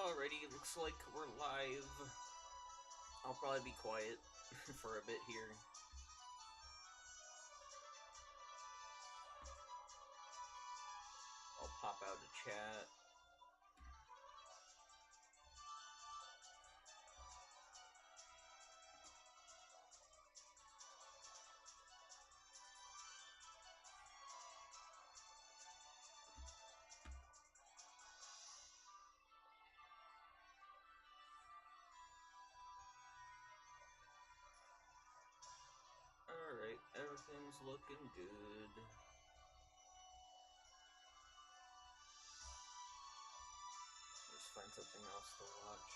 Alrighty, looks like we're live. I'll probably be quiet for a bit here. I'll pop out of chat. Alright, everything's looking good. Let's find something else to watch.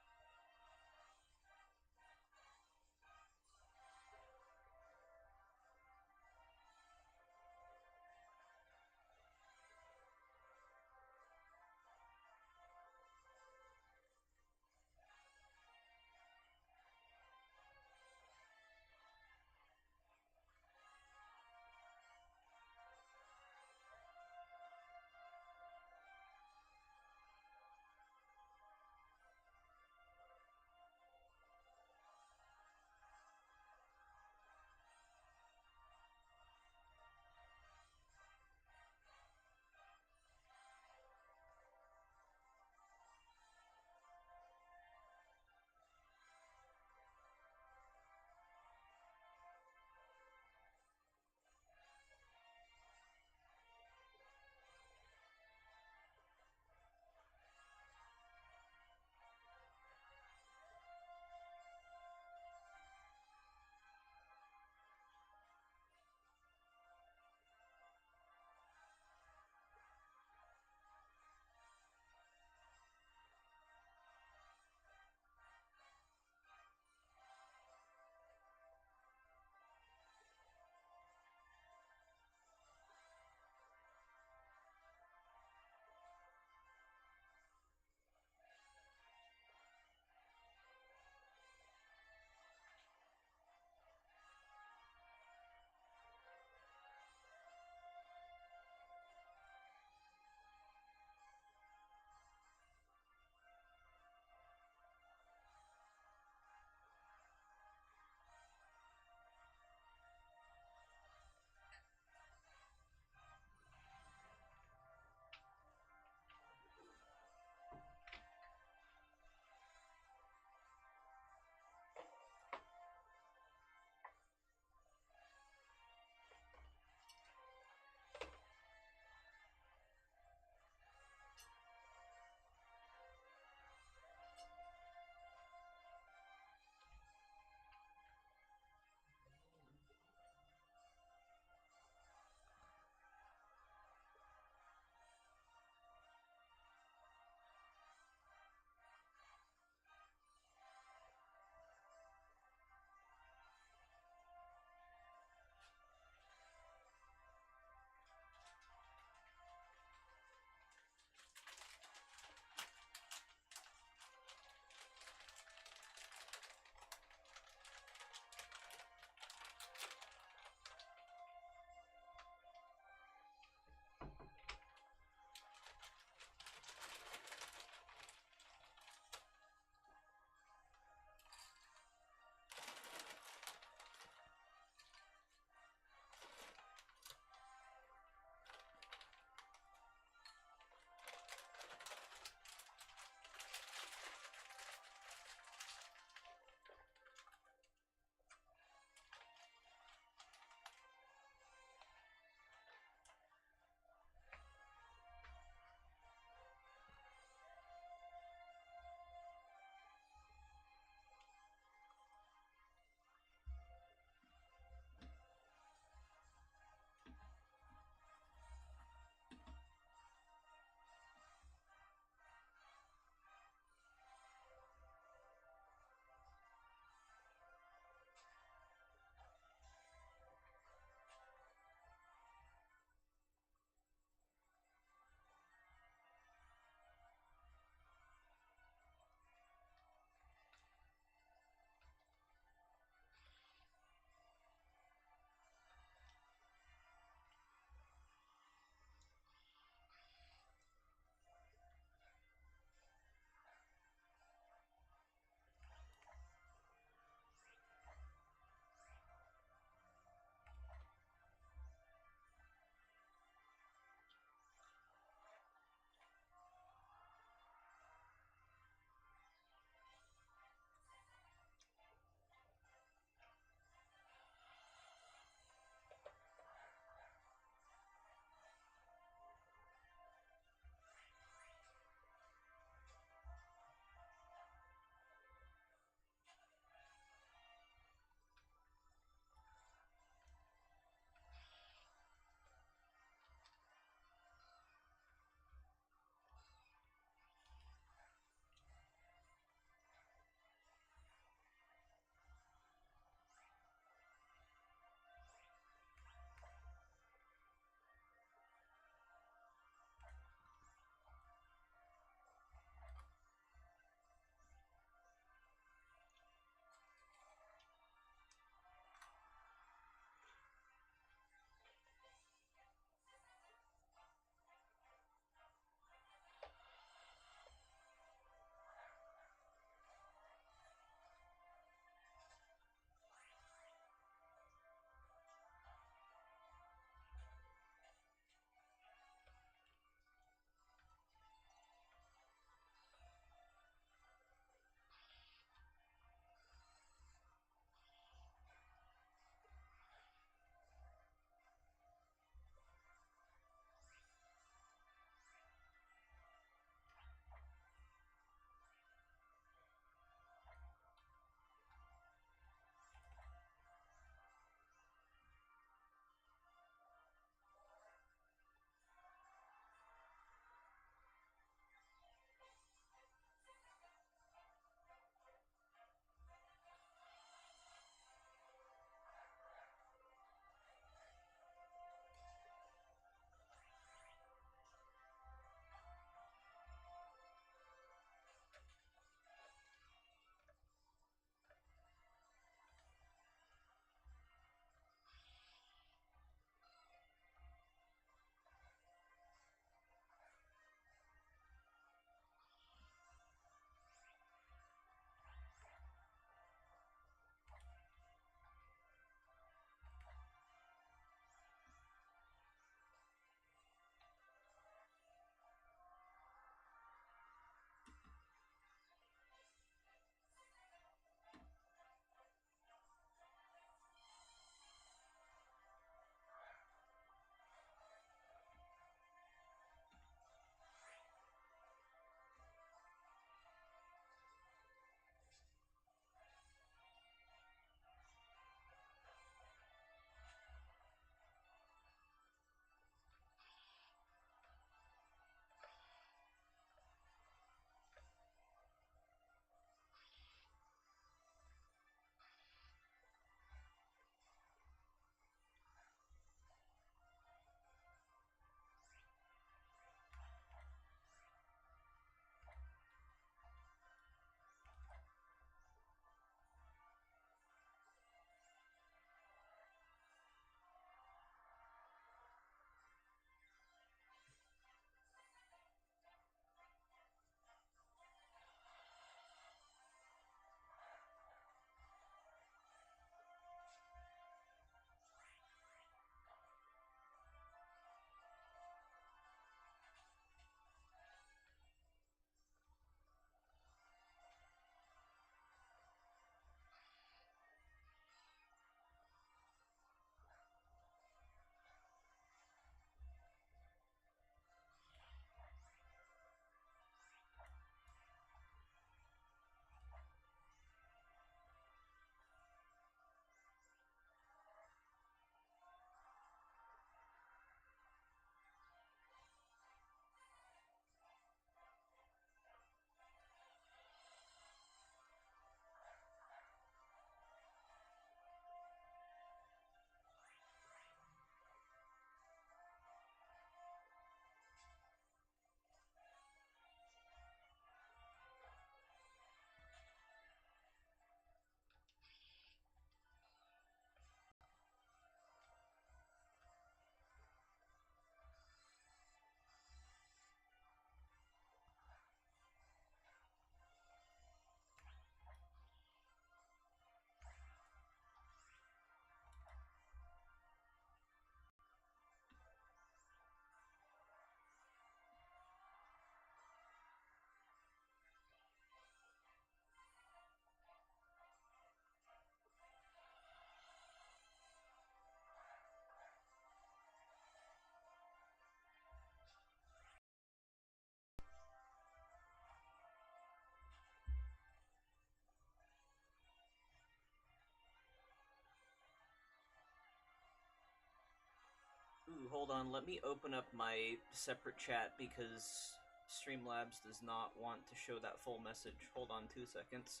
hold on, let me open up my separate chat because Streamlabs does not want to show that full message. Hold on 2 seconds.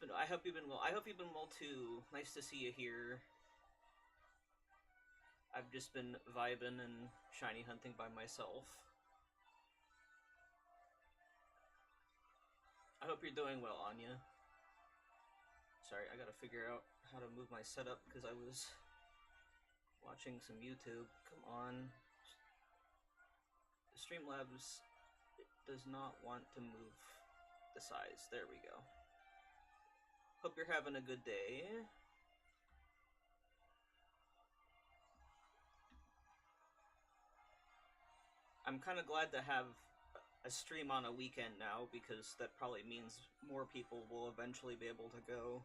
I hope you've been well. I hope you've been well too. Nice to see you here. I've just been vibing and shiny hunting by myself. I hope you're doing well, Anya. Sorry, I gotta figure out how to move my setup because I was watching some YouTube. Come on. Streamlabs does not want to move the size. There we go. Hope you're having a good day. I'm kind of glad to have a stream on a weekend now because that probably means more people will eventually be able to go.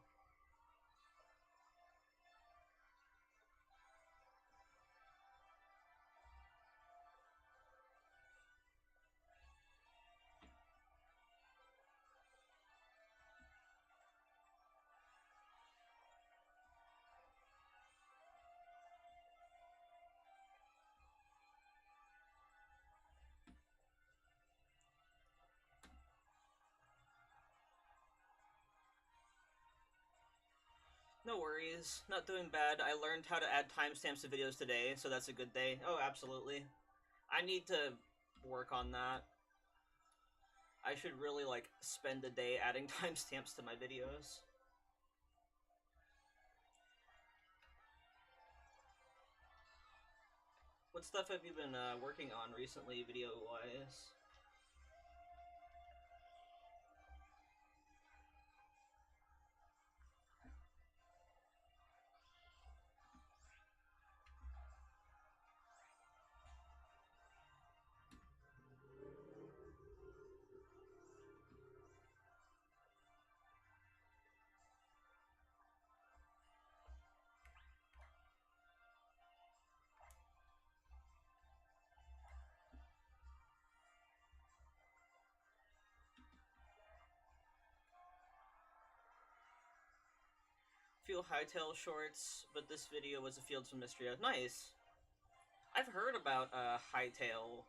No worries, not doing bad. I learned how to add timestamps to videos today, so that's a good day. Oh, absolutely. I need to work on that. I should really, like, spend a day adding timestamps to my videos. What stuff have you been working on recently, video-wise? Few Hightail shorts, but this video was a Fields of Mystery. Nice! I've heard about Hightail.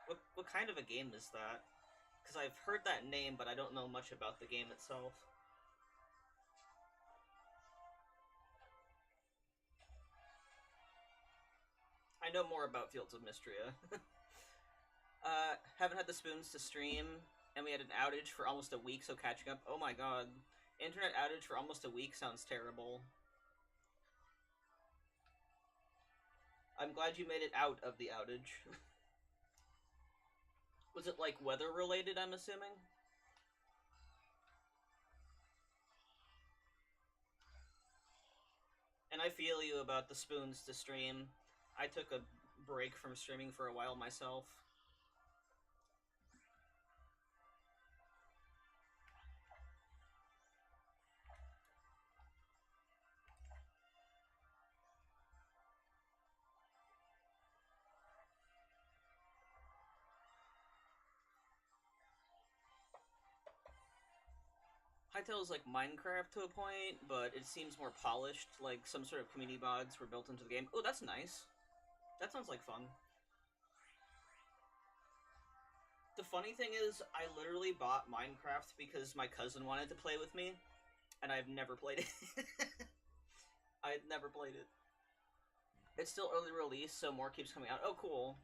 What kind of a game is that? Because I've heard that name, but I don't know much about the game itself. I know more about Fields of Mystria. Haven't had the spoons to stream, and we had an outage for almost a week, so catching up. Oh my god. Internet outage for almost a week sounds terrible. I'm glad you made it out of the outage. Was it, like, weather-related, I'm assuming? And I feel you about the spoons to stream. I took a break from streaming for a while myself. Hytale is like Minecraft to a point, but it seems more polished, like some sort of community mods were built into the game. Oh, that's nice. That sounds like fun. The funny thing is, I literally bought Minecraft because my cousin wanted to play with me, and I've never played it. I've never played it. It's still early release, so more keeps coming out. Oh, cool.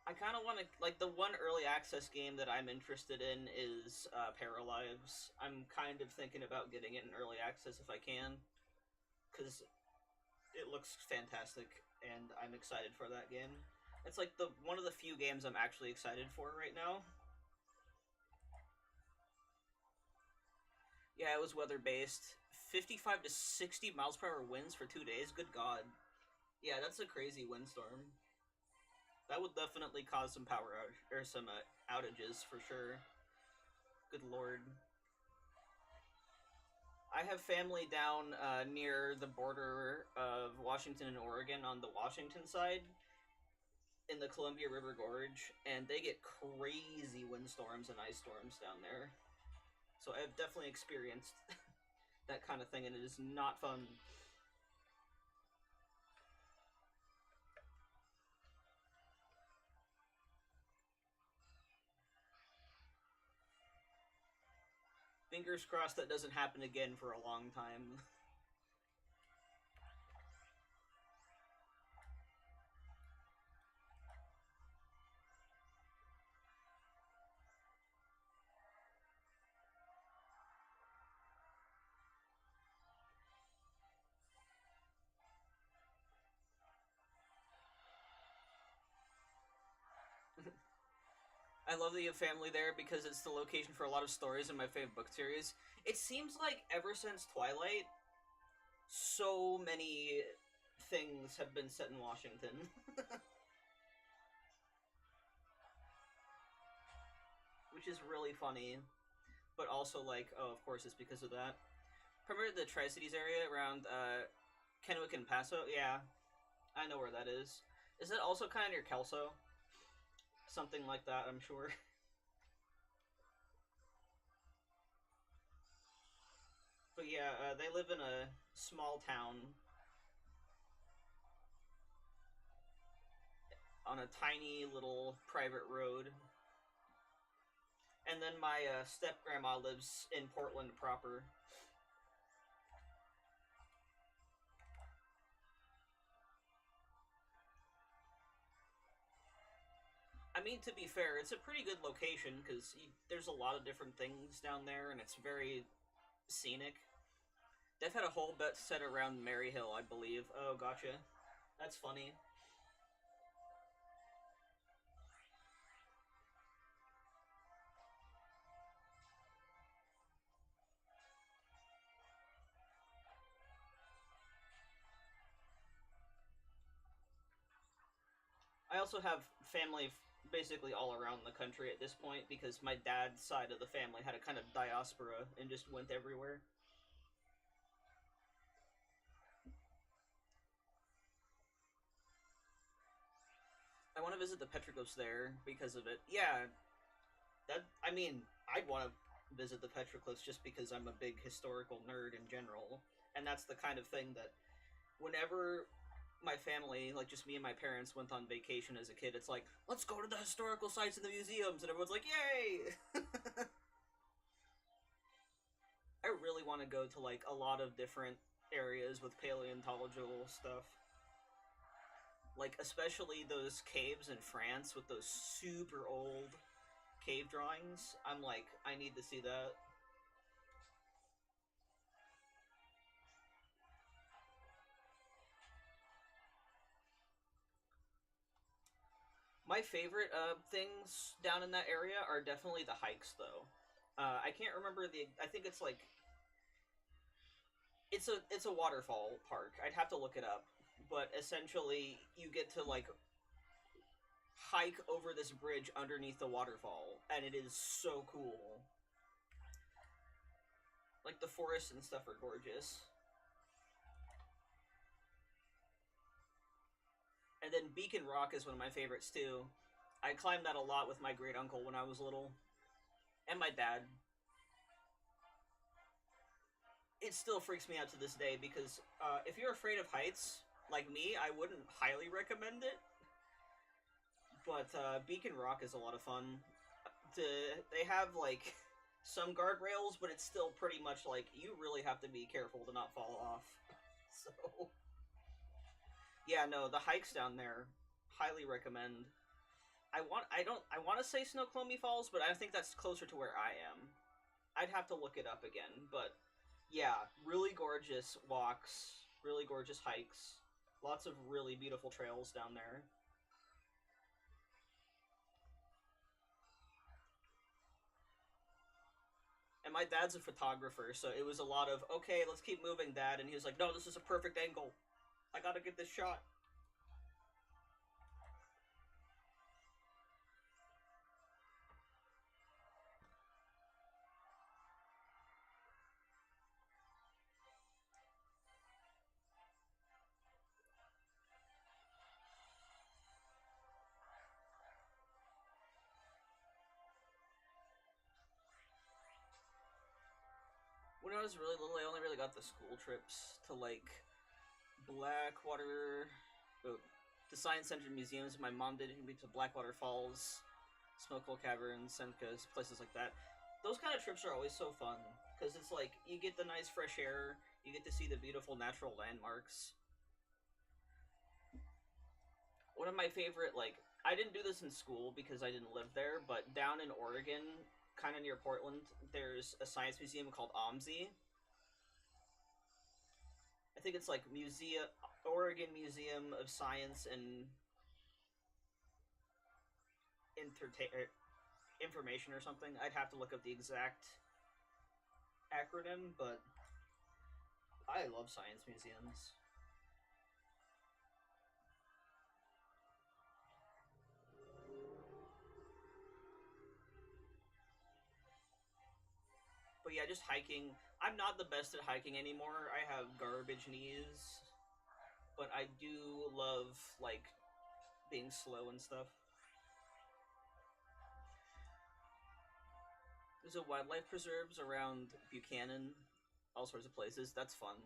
I kind of want to, like, the one early access game that I'm interested in is Paralives. I'm kind of thinking about getting it in early access if I can, because it looks fantastic, and I'm excited for that game. It's like one of the few games I'm actually excited for right now. Yeah, it was weather-based. 55 to 60 miles per hour winds for 2 days? Good god. Yeah, that's a crazy windstorm. That would definitely cause some power or some outages for sure. Good lord. I have family down near the border of Washington and Oregon on the Washington side in the Columbia River Gorge, and they get crazy windstorms and ice storms down there. So I've definitely experienced that kind of thing, and it is not fun. Fingers crossed that doesn't happen again for a long time. I love that you have family there because it's the location for a lot of stories in my favorite book series. It seems like ever since Twilight, so many things have been set in Washington. Which is really funny, but also like, oh, of course it's because of that. Remember the Tri-Cities area around Kennewick and Paso? Yeah, I know where that is. Is that also kind of near Kelso? Something like that, I'm sure. But yeah, they live in a small town on a tiny little private road. And then my step-grandma lives in Portland proper. I mean, to be fair, it's a pretty good location because there's a lot of different things down there, and it's very scenic. They've had a whole bet set around Maryhill, I believe. Oh, gotcha. That's funny. I also have family basically all around the country at this point because my dad's side of the family had a kind of diaspora and just went everywhere. I want to visit the Petroglyphs there because of it. Yeah, that I mean, I'd want to visit the petroglyphs just because I'm a big historical nerd in general, and that's the kind of thing that whenever my family, like just me and my parents, went on vacation as a kid, it's like, let's go to the historical sites and the museums, and everyone's like, yay! I really want to go to like a lot of different areas with paleontological stuff. Like especially those caves in France with those super old cave drawings. I'm like, I need to see that. My favorite things down in that area are definitely the hikes, though. I can't remember the. I think it's like it's a waterfall park. I'd have to look it up, but essentially you get to like hike over this bridge underneath the waterfall, and it is so cool. Like the forests and stuff are gorgeous. And then Beacon Rock is one of my favorites too. I climbed that a lot with my great uncle when I was little, and my dad. It still freaks me out to this day because if you're afraid of heights, like me, I wouldn't highly recommend it. But Beacon Rock is a lot of fun. They have like some guardrails, but it's still pretty much like you really have to be careful to not fall off. So yeah, no, the hikes down there, highly recommend. I want to say Snoqualmie Falls, but I think that's closer to where I am. I'd have to look it up again, but yeah, really gorgeous walks, really gorgeous hikes, lots of really beautiful trails down there. And my dad's a photographer, so it was a lot of, okay, let's keep moving, Dad. And he was like, no, this is a perfect angle. I gotta get this shot. When I was really little, I only really got the school trips to, like, Blackwater, the Science Center museums. My mom did me to Blackwater Falls, Smokehole Caverns, Seneca, places like that. Those kind of trips are always so fun, because it's like, you get the nice fresh air, you get to see the beautiful natural landmarks. One of my favorite, like, I didn't do this in school because I didn't live there, but down in Oregon, kind of near Portland, there's a science museum called OMSI. I think it's like Oregon Museum of Science and Information or something. I'd have to look up the exact acronym, but I love science museums. But yeah, just hiking. I'm not the best at hiking anymore. I have garbage knees, but I do love, like, being slow and stuff. There's a wildlife preserves around Buchanan, all sorts of places. That's fun.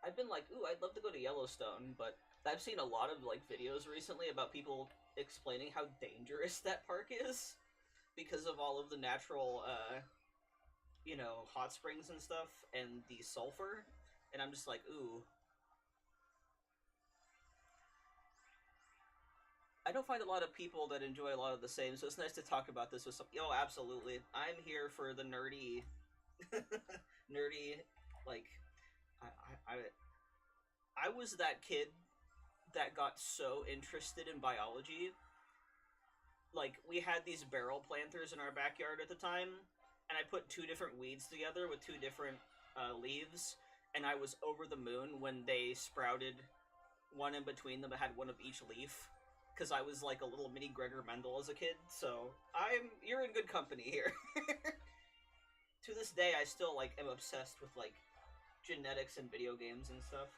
I've been like, ooh, I'd love to go to Yellowstone, but I've seen a lot of, like, videos recently about people explaining how dangerous that park is because of all of the natural, hot springs and stuff and the sulfur. And I'm just like, ooh. I don't find a lot of people that enjoy a lot of the same, so it's nice to talk about this with some. Oh, absolutely. I'm here for the nerdy, nerdy, like, I was that kid that got so interested in biology. Like, we had these barrel planters in our backyard at the time, and I put two different weeds together with two different leaves, and I was over the moon when they sprouted one in between them that had one of each leaf, because I was like a little mini Gregor Mendel as a kid, so you're in good company here. To this day, I still, like, am obsessed with, like, genetics and video games and stuff.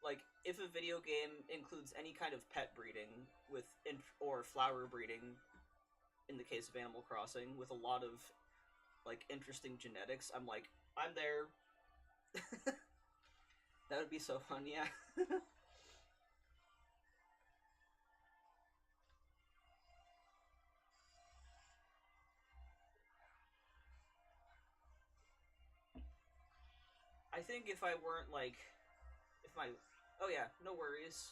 Like, if a video game includes any kind of pet breeding or flower breeding, in the case of Animal Crossing, with a lot of, like, interesting genetics, I'm like, I'm there. That would be so fun, yeah. I think if I weren't, like, oh yeah, no worries.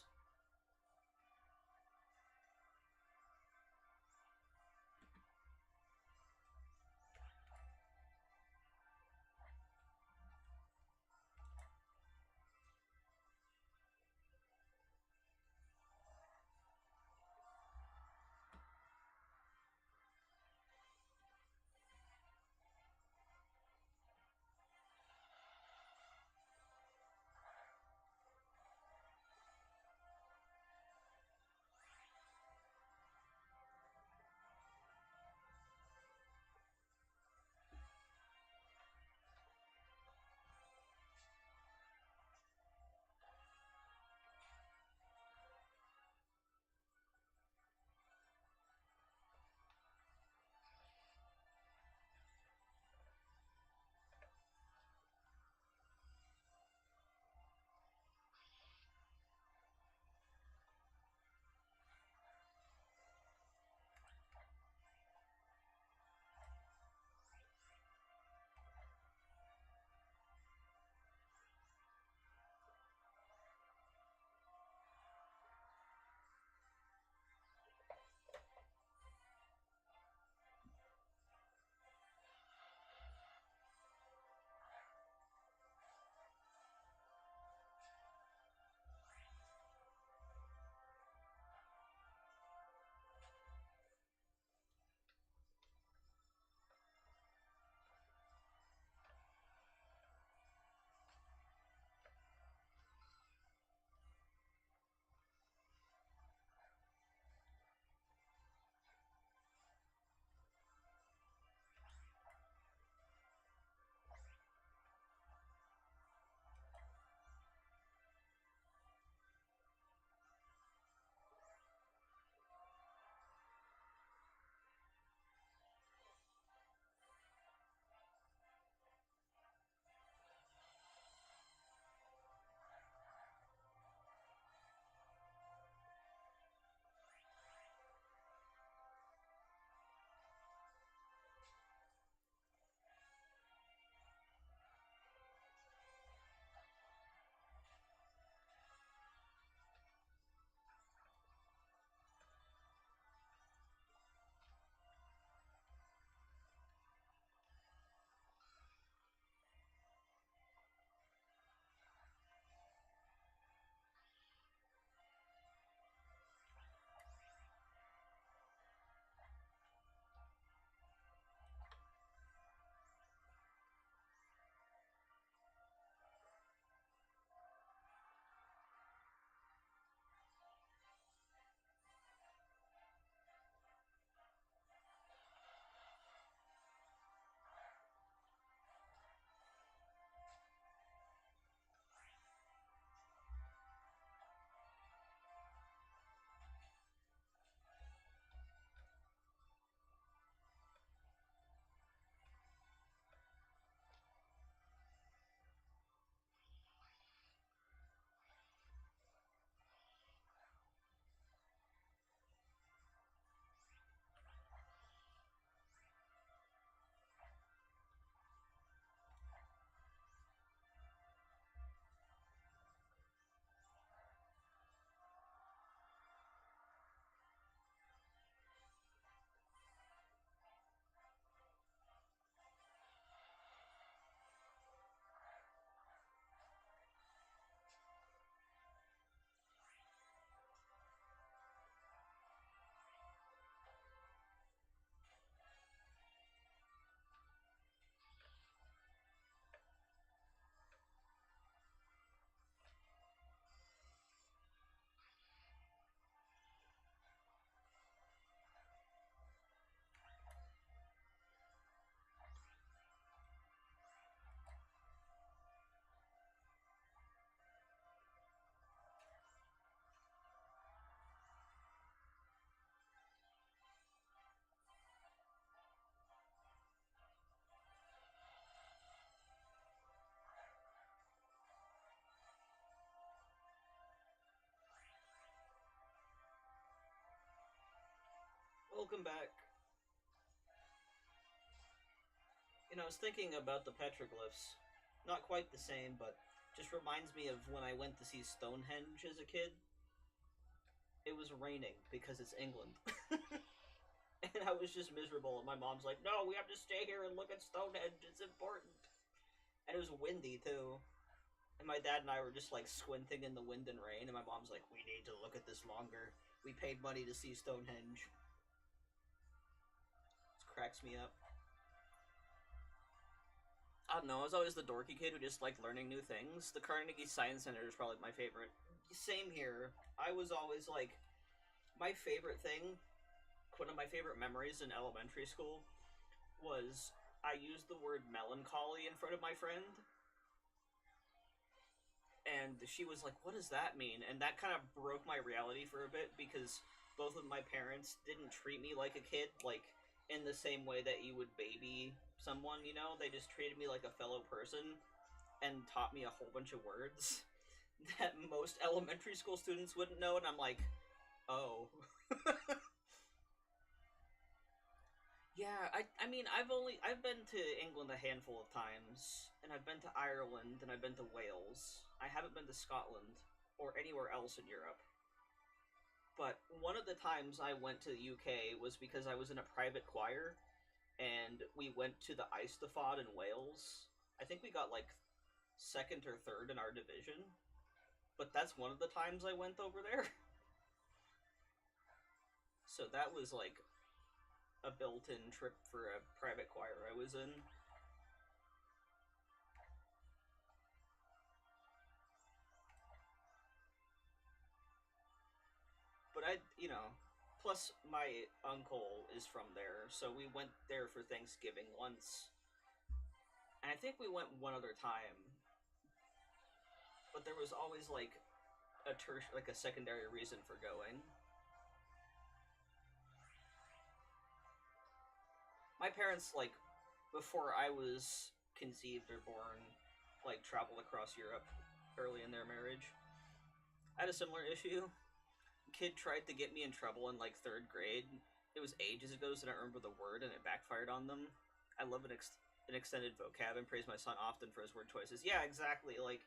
welcome back. You know, I was thinking about the petroglyphs. Not quite the same, but just reminds me of when I went to see Stonehenge as a kid. It was raining because it's England. And I was just miserable, and my mom's like, no, we have to stay here and look at Stonehenge, it's important. And it was windy, too. And my dad and I were just, like, squinting in the wind and rain, and my mom's like, we need to look at this longer. We paid money to see Stonehenge. This cracks me up. I don't know, I was always the dorky kid who just liked learning new things. The Carnegie Science Center is probably my favorite. Same here. I was always, like, my favorite thing, one of my favorite memories in elementary school was I used the word melancholy in front of my friend. And she was like, what does that mean? And that kind of broke my reality for a bit, because both of my parents didn't treat me like a kid, like, in the same way that you would baby someone, you know? They just treated me like a fellow person and taught me a whole bunch of words that most elementary school students wouldn't know, and I'm like, oh. Yeah, I mean, I've been to England a handful of times, and I've been to Ireland, and I've been to Wales. I haven't been to Scotland, or anywhere else in Europe. But one of the times I went to the UK was because I was in a private choir, and we went to the Eisteddfod in Wales. I think we got, like, second or third in our division. But that's one of the times I went over there. So that was, like, a built-in trip for a private choir I was in. But plus my uncle is from there, so we went there for Thanksgiving once. And I think we went one other time. But there was always, like, a secondary reason for going. My parents, like, before I was conceived or born, like, traveled across Europe early in their marriage. I had a similar issue. A kid tried to get me in trouble in, like, 3rd grade. It was ages ago, so I don't remember the word, and it backfired on them. I love an extended vocab and praise my son often for his word choices. Yeah, exactly. Like,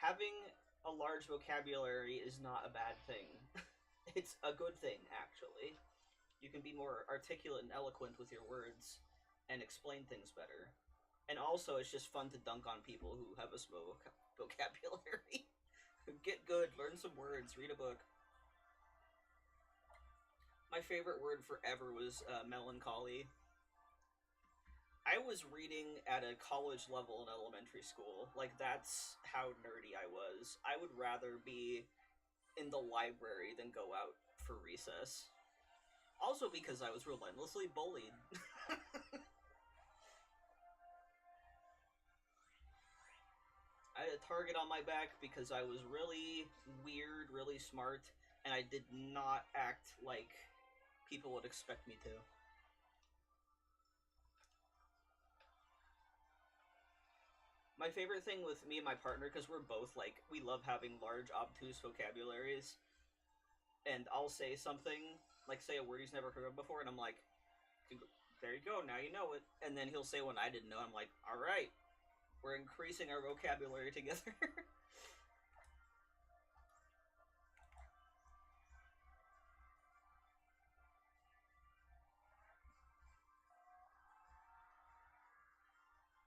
having a large vocabulary is not a bad thing. It's a good thing, actually. You can be more articulate and eloquent with your words and explain things better. And also, it's just fun to dunk on people who have a small vocabulary. Get good, learn some words, read a book. My favorite word forever was melancholy. I was reading at a college level in elementary school. Like, that's how nerdy I was. I would rather be in the library than go out for recess. Also because I was relentlessly bullied. I had a target on my back because I was really weird, really smart, and I did not act like people would expect me to. My favorite thing with me and my partner, because we're both, like, we love having large, obtuse vocabularies, and I'll say something, like, say a word he's never heard of before, and I'm like, there you go, now you know it. And then he'll say one I didn't know, I'm like, alright, we're increasing our vocabulary together.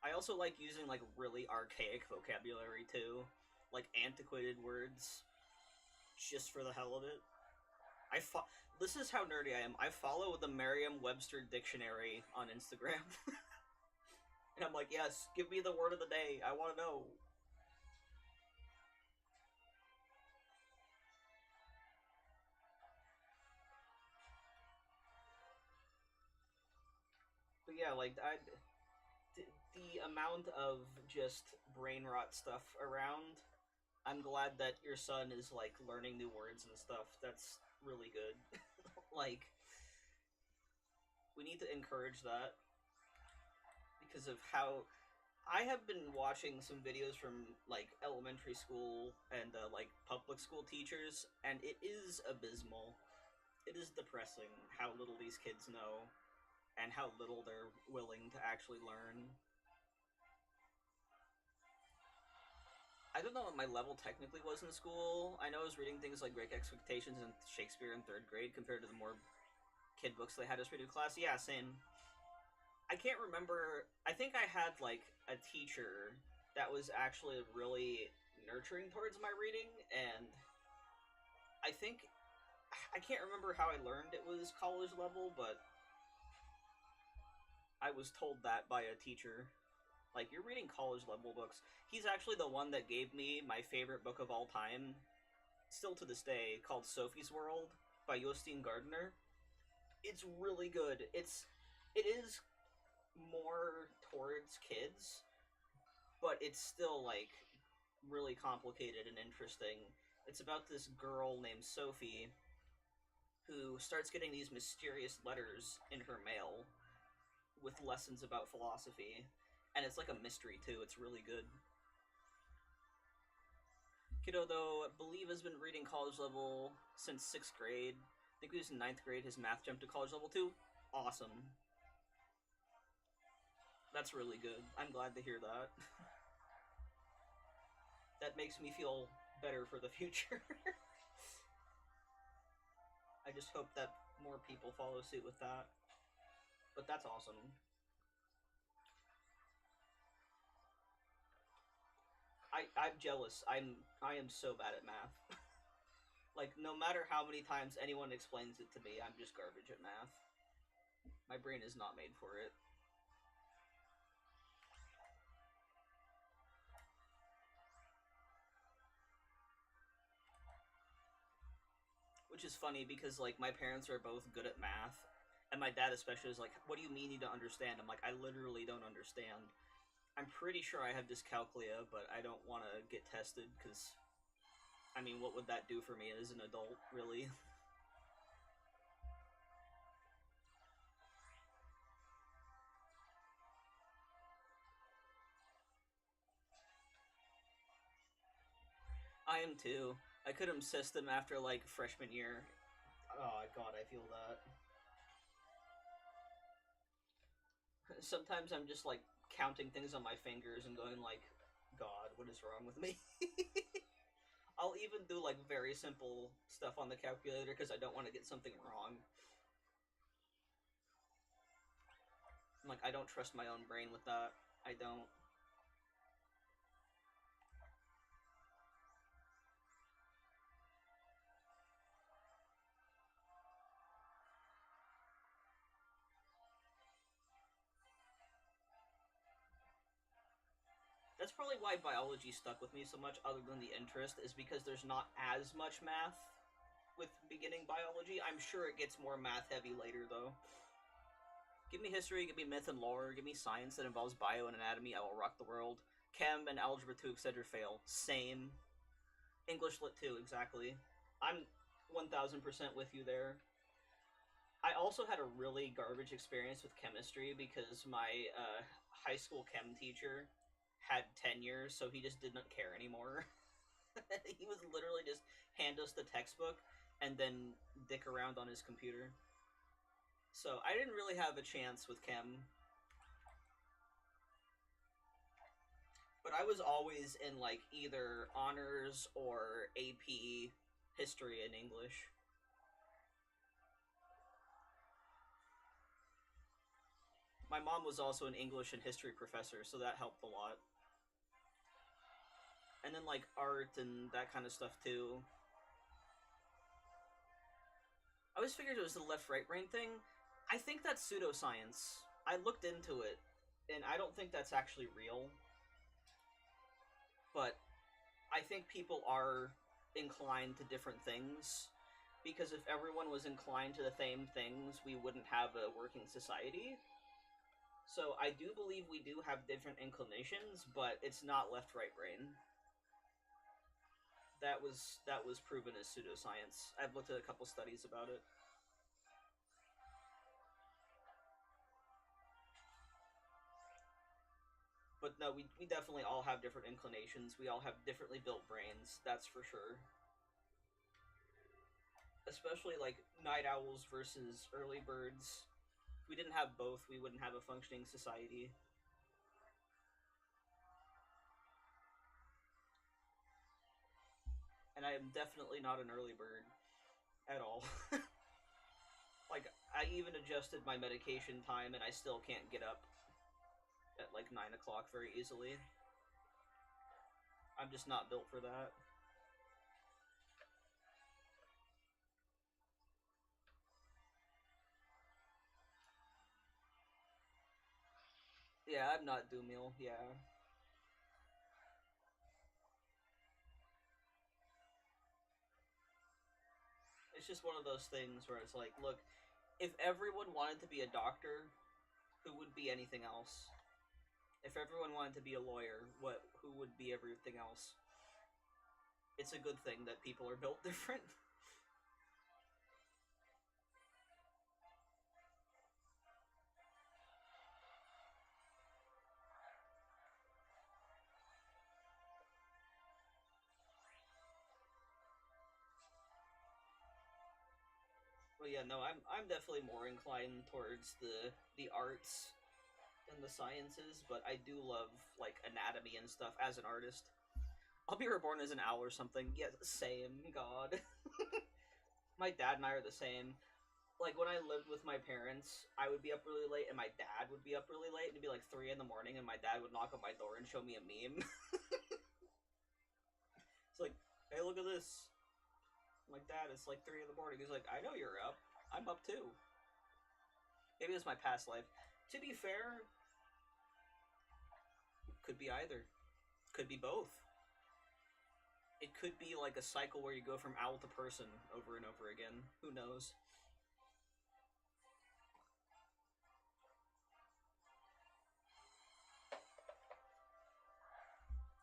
I also like using, like, really archaic vocabulary, too. Like, antiquated words. Just for the hell of it. This is how nerdy I am. I follow the Merriam-Webster dictionary on Instagram. And I'm like, yes, give me the word of the day. I want to know. But yeah, like, the amount of just brain rot stuff around, I'm glad that your son is, like, learning new words and stuff. That's really good. Like, we need to encourage that. Because of how... I have been watching some videos from, like, elementary school and, like, public school teachers, and it is abysmal. it is depressing how little these kids know and how little they're willing to actually learn. I don't know what my level technically was in school. I know I was reading things like Great Expectations and Shakespeare in 3rd grade compared to the more kid books they had us read in class. Yeah, same. I can't remember. I think I had like a teacher that was actually really nurturing towards my reading, and I think I can't remember how I learned it was college level, but I was told that by a teacher. Like, you're reading college level books. He's actually the one that gave me my favorite book of all time, still to this day, called Sophie's World by Jostein Gardner. It's really good. It is more towards kids, but it's still like really complicated and interesting. It's about this girl named Sophie who starts getting these mysterious letters in her mail with lessons about philosophy, and it's like a mystery too. It's really good. Kiddo, though, I believe has been reading college level since 6th grade. I think he was in 9th grade. His math jumped to college level 2. Awesome. That's really good. I'm glad to hear that. That makes me feel better for the future. I just hope that more people follow suit with that. But that's awesome. I'm jealous. I am so bad at math. Like, no matter how many times anyone explains it to me, I'm just garbage at math. My brain is not made for it. Which is funny because, like, my parents are both good at math, and my dad especially is like, what do you mean you don't understand? I'm like, I literally don't understand. I'm pretty sure I have dyscalculia, but I don't want to get tested because, I mean, what would that do for me as an adult, really? I am too. I couldn't system after, like, freshman year. Oh, God, I feel that. Sometimes I'm just, like, counting things on my fingers and going, like, God, what is wrong with me? I'll even do, like, very simple stuff on the calculator because I don't want to get something wrong. Like, I don't trust my own brain with that. I don't. That's probably why biology stuck with me so much, other than the interest, is because there's not as much math with beginning biology. I'm sure it gets more math heavy later, though. Give me history, give me myth and lore, give me science that involves bio and anatomy, I will rock the world. Chem and algebra 2, etc. fail. Same. English lit 2, exactly. I'm 1000% with you there. I also had a really garbage experience with chemistry because my high school chem teacher had tenure, so he just didn't care anymore. He was literally just hand us the textbook and then dick around on his computer. So I didn't really have a chance with chem. But I was always in, like, either honors or AP history and English. My mom was also an English and history professor, so that helped a lot. And then, like, art and that kind of stuff, too. I always figured it was the left-right brain thing. I think that's pseudoscience. I looked into it, and I don't think that's actually real. But I think people are inclined to different things, because if everyone was inclined to the same things, we wouldn't have a working society. So I do believe we do have different inclinations, but it's not left-right brain. That was proven as pseudoscience. I've looked at a couple studies about it. But no, we definitely all have different inclinations. We all have differently built brains, that's for sure. especially like night owls versus early birds. If we didn't have both, we wouldn't have a functioning society. And I am definitely not an early bird at all. Like, I even adjusted my medication time and I still can't get up at like 9 o'clock very easily. I'm just not built for that. Yeah, I'm not Doomiel, yeah. It's just one of those things where it's like, look, if everyone wanted to be a doctor, who would be anything else? If everyone wanted to be a lawyer, who would be everything else? It's a good thing that people are built different. Well, yeah, no, I'm definitely more inclined towards the arts and the sciences, but I do love like anatomy and stuff as an artist. I'll be reborn as an owl or something. Yeah, same. God, my dad and I are the same. Like when I lived with my parents, I would be up really late, and my dad would be up really late, and it'd be like 3 in the morning, and my dad would knock on my door and show me a meme. It's like, hey, look at this. I'm like, Dad, it's like 3 in the morning. He's like, I know you're up. I'm up too. Maybe it's my past life. To be fair, could be either. Could be both. It could be like a cycle where you go from owl to person over and over again. Who knows?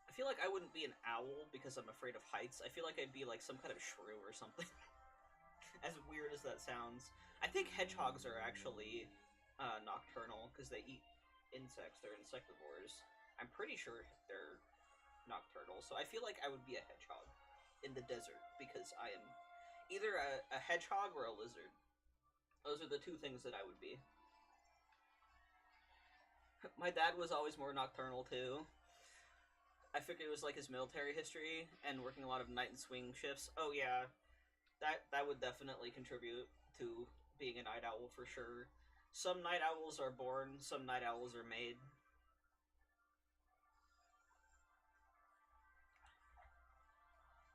I feel like I wouldn't be an owl because I'm afraid of heights. I feel like I'd be like some kind of shrew or something. As weird as that sounds. I think hedgehogs are actually nocturnal because they eat insects. They're insectivores. I'm pretty sure they're nocturnal, so I feel like I would be a hedgehog in the desert because I am either a hedgehog or a lizard. Those are the two things that I would be. My dad was always more nocturnal too. I figured it was like his military history and working a lot of night and swing shifts. Oh yeah, that would definitely contribute to being a night owl for sure. Some night owls are born, some night owls are made.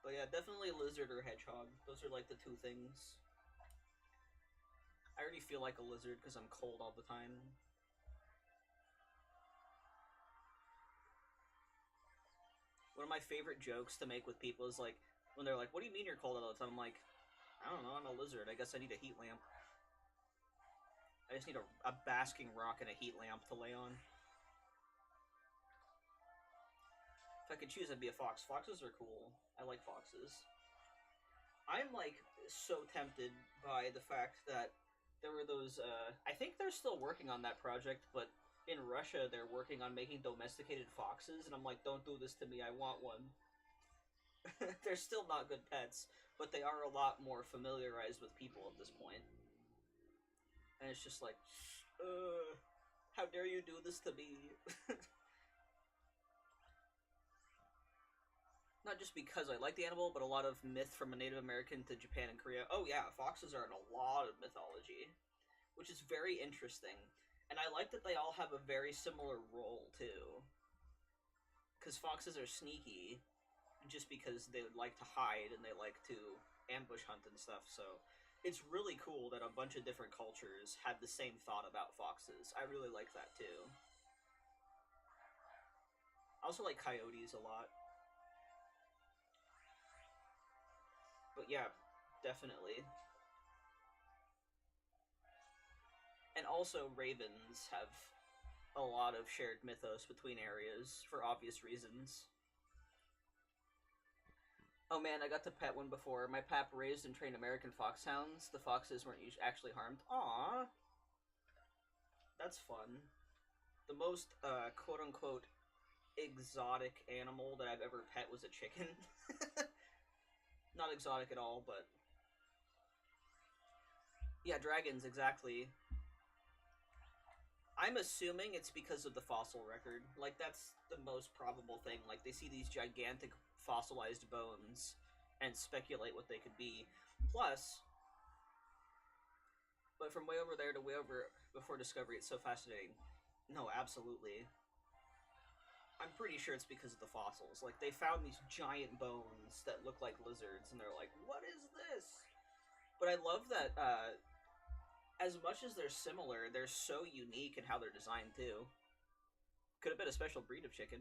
But yeah, definitely lizard or hedgehog. Those are like the two things. I already feel like a lizard because I'm cold all the time. One of my favorite jokes to make with people is like, when they're like, what do you mean you're cold all the time? I'm like, I don't know, I'm a lizard. I guess I need a heat lamp. I just need a basking rock and a heat lamp to lay on. If I could choose, I'd be a fox. Foxes are cool. I like foxes. I'm like so tempted by the fact that there were those. I think they're still working on that project, but in Russia they're working on making domesticated foxes, and I'm like, don't do this to me. I want one. They're still not good pets, but they are a lot more familiarized with people at this point. And it's just like, how dare you do this to me? Not just because I like the animal, but a lot of myth from a Native American to Japan and Korea. Oh yeah, foxes are in a lot of mythology, which is very interesting. And I like that they all have a very similar role too. Because foxes are sneaky, just because they like to hide and they like to ambush hunt and stuff. So it's really cool that a bunch of different cultures had the same thought about foxes. I really like that too. I also like coyotes a lot. But yeah, definitely. And also, ravens have a lot of shared mythos between areas for obvious reasons. Oh man, I got to pet one before. My pap raised and trained American foxhounds. The foxes weren't actually harmed. Aww. That's fun. The most, quote-unquote, exotic animal that I've ever pet was a chicken. Not exotic at all, but Yeah, dragons, exactly. I'm assuming it's because of the fossil record. Like, that's the most probable thing. Like, they see these gigantic fossilized bones and speculate what they could be. Plus, but from way over there to way over before Discovery, it's so fascinating. No, absolutely. I'm pretty sure it's because of the fossils. Like, they found these giant bones that look like lizards, and they're like, what is this? But I love that, as much as they're similar, they're so unique in how they're designed, too. Could have been a special breed of chicken.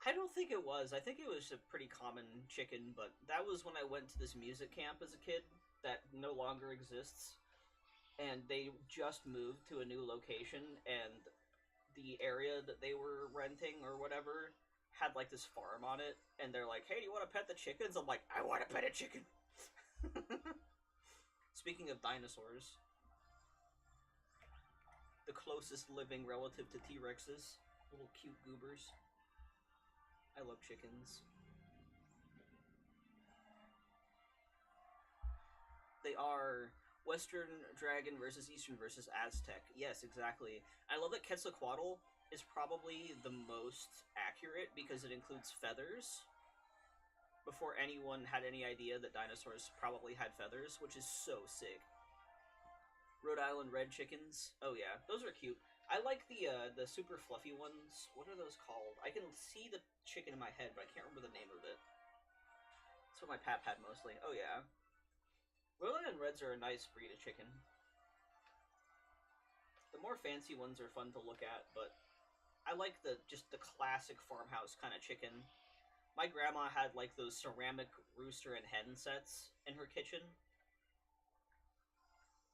I don't think it was. I think it was a pretty common chicken, but that was when I went to this music camp as a kid that no longer exists. And they just moved to a new location, and the area that they were renting or whatever had like this farm on it, and they're like, hey, do you want to pet the chickens? I'm like, I want to pet a chicken. Speaking of dinosaurs, the closest living relative to T-Rexes, little cute goobers. I love chickens. They are Western Dragon versus Eastern versus Aztec. Yes, exactly. I love that Quetzalcoatl is probably the most accurate because it includes feathers. Before anyone had any idea that dinosaurs probably had feathers, which is so sick. Rhode Island red chickens. Oh yeah, those are cute. I like the super fluffy ones. What are those called? I can see the chicken in my head, but I can't remember the name of it. That's what my pap had mostly. Oh yeah. Rhode Island Reds are a nice breed of chicken. The more fancy ones are fun to look at, but I like just the classic farmhouse kind of chicken. My grandma had like those ceramic rooster and hen sets in her kitchen,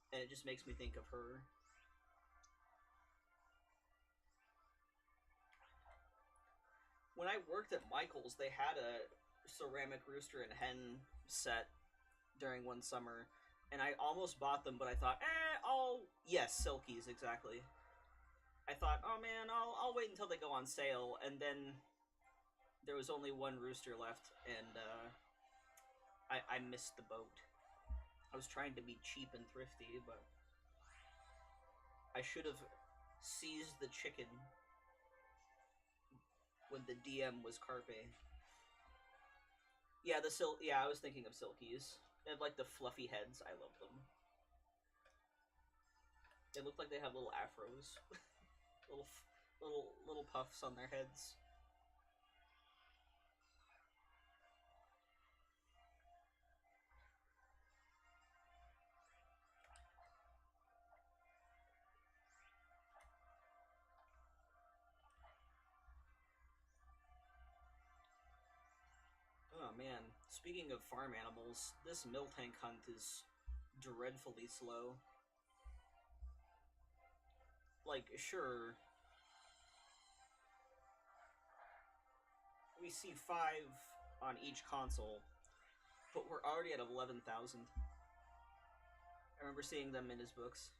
and it just makes me think of her. When I worked at Michael's, they had a ceramic rooster and hen set during one summer, and I almost bought them, but I thought, yes, Silkies, exactly. I thought, oh man, I'll wait until they go on sale, and then there was only one rooster left, and I missed the boat. I was trying to be cheap and thrifty, but I should have seized the chicken when the DM was Carpe. Yeah, I was thinking of Silkies. They have like the fluffy heads. I love them. They look like they have little afros, little puffs on their heads. Oh man, speaking of farm animals, this Miltank hunt is dreadfully slow. Like, sure, we see 5 on each console, but we're already at 11,000. I remember seeing them in his books.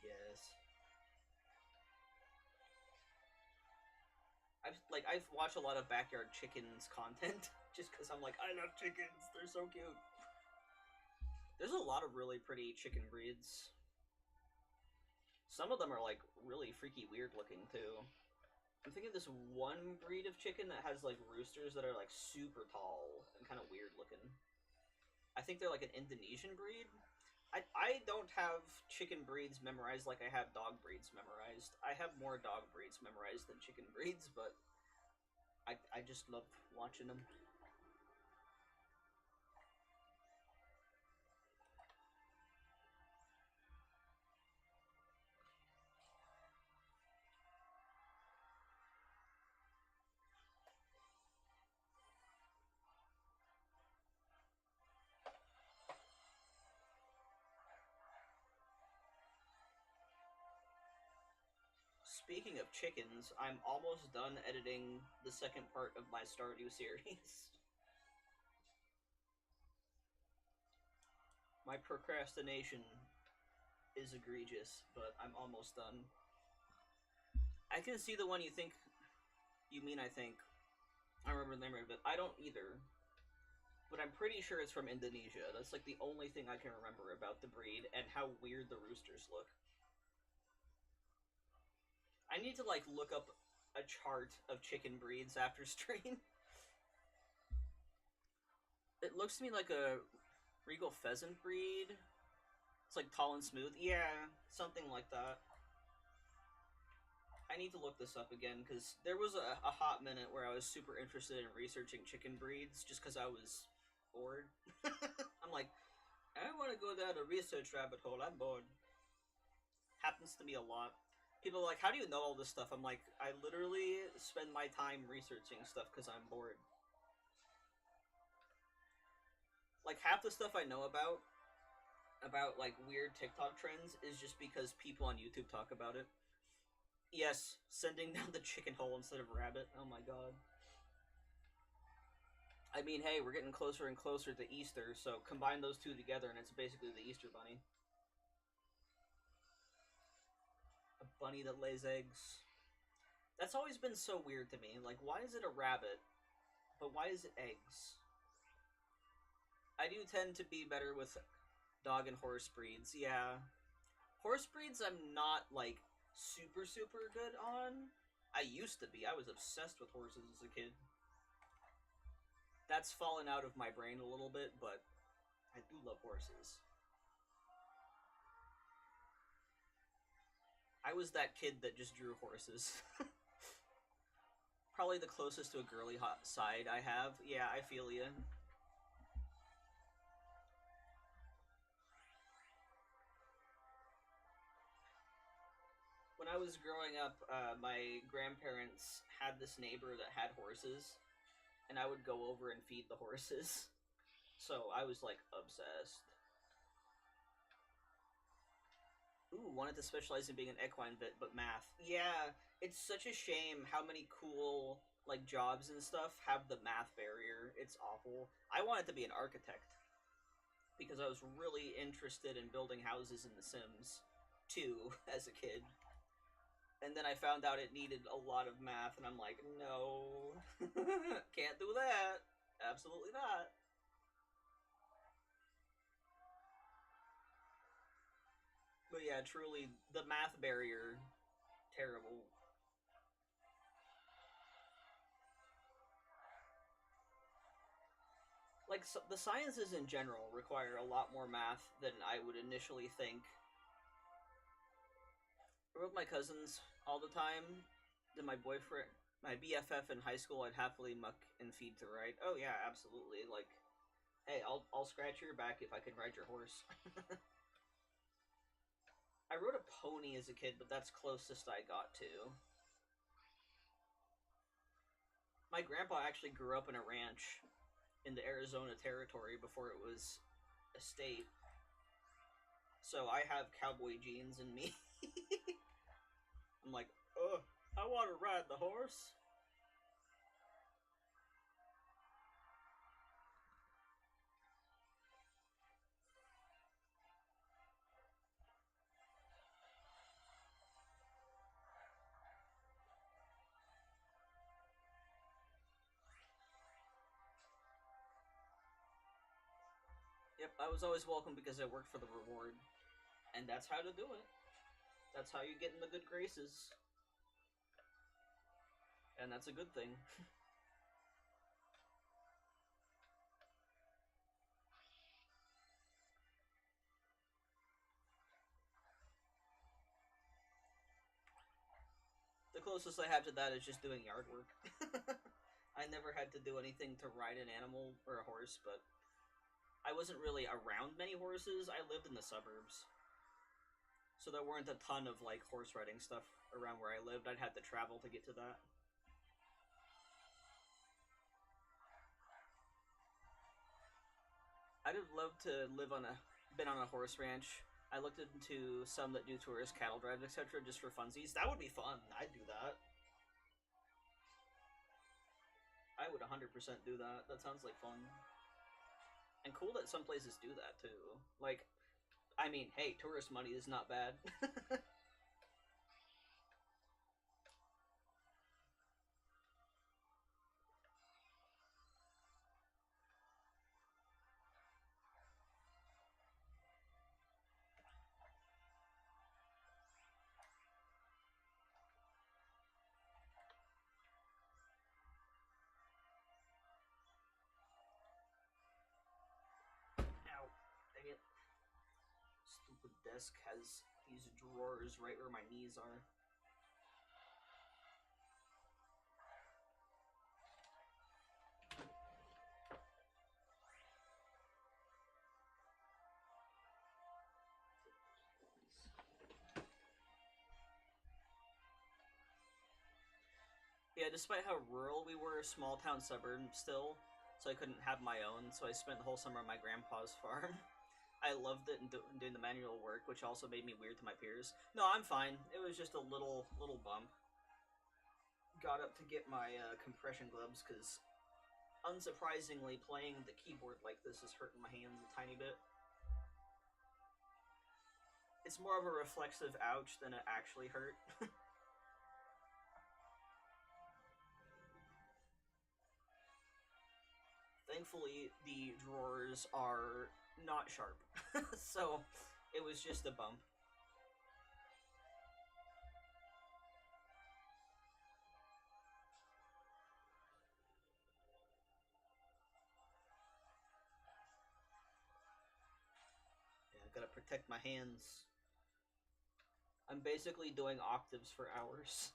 Yes. I've watched a lot of Backyard Chickens content just because I'm like, I love chickens. They're so cute. There's a lot of really pretty chicken breeds. Some of them are like really freaky weird looking too. I'm thinking of this one breed of chicken that has like roosters that are like super tall and kind of weird looking. I think they're like an Indonesian breed. I don't have chicken breeds memorized like I have dog breeds memorized. I have more dog breeds memorized than chicken breeds, but I just love watching them. Speaking of chickens, I'm almost done editing the second part of my Stardew series. My procrastination is egregious, but I'm almost done. I can see the one you mean, I think. I remember the name of it. I don't either. but I'm pretty sure it's from Indonesia. That's like the only thing I can remember about the breed and how weird the roosters look. I need to like look up a chart of chicken breeds after stream. It looks to me like a regal pheasant breed. It's like tall and smooth. Yeah, something like that. I need to look this up again, because there was a hot minute where I was super interested in researching chicken breeds, just because I was bored. I'm like, I want to go down a research rabbit hole, I'm bored. Happens to me a lot. People are like, how do you know all this stuff? I'm like, I literally spend my time researching stuff because I'm bored. Like, half the stuff I know about like weird TikTok trends is just because people on YouTube talk about it. Yes, sending down the chicken hole instead of rabbit. Oh my god. I mean, hey, we're getting closer and closer to Easter, so combine those two together and it's basically the Easter bunny. A bunny that lays eggs. That's always been so weird to me. Like, why is it a rabbit, but why is it eggs? I do tend to be better with dog and horse breeds, yeah. Horse breeds I'm not, like, super good on. I used to be. I was obsessed with horses as a kid. That's fallen out of my brain a little bit, but I do love horses. I was that kid that just drew horses. Probably the closest to a girly hot side I have. Yeah, I feel ya. When I was growing up, my grandparents had this neighbor that had horses, and I would go over and feed the horses. So I was, like, obsessed. Ooh, wanted to specialize in being an equine vet, but math. Yeah, it's such a shame how many cool, like, jobs and stuff have the math barrier. It's awful. I wanted to be an architect, because I was really interested in building houses in The Sims 2 as a kid. And then I found out it needed a lot of math, and I'm like, no, can't do that. Absolutely not. But yeah, truly, the math barrier, terrible. Like, so, the sciences in general require a lot more math than I would initially think. I with my cousins all the time. Then my boyfriend, my BFF in high school, I'd happily muck and feed to ride. Oh yeah, absolutely. Like, hey, I'll scratch your back if I can ride your horse. I rode a pony as a kid, but that's closest I got to. My grandpa actually grew up in a ranch in the Arizona territory before it was a state. So I have cowboy genes in me. I'm like, I want to ride the horse. Yep, I was always welcome because I worked for the reward. And that's how to do it. That's how you get in the good graces. And that's a good thing. The closest I have to that is just doing yard work. I never had to do anything to ride an animal or a horse, but I wasn't really around many horses. I lived in the suburbs. So there weren't a ton of, like, horse riding stuff around where I lived. I'd have to travel to get to that. I'd have loved to been on a horse ranch. I looked into some that do tourist cattle drives, etc., just for funsies. That would be fun. I'd do that. I would 100% do that. That sounds like fun. And cool that some places do that, too. Like, I mean, hey, tourist money is not bad. desk has these drawers right where my knees are. Yeah, despite how rural we were, small town suburb still, so I couldn't have my own, so I spent the whole summer on my grandpa's farm. I loved it and doing the manual work, which also made me weird to my peers. No, I'm fine. It was just a little bump. Got up to get my compression gloves, because unsurprisingly, playing the keyboard like this is hurting my hands a tiny bit. It's more of a reflexive ouch than it actually hurt. Thankfully, the drawers are not sharp, so it was just a bump. Yeah, gotta protect my hands. I'm basically doing octaves for hours.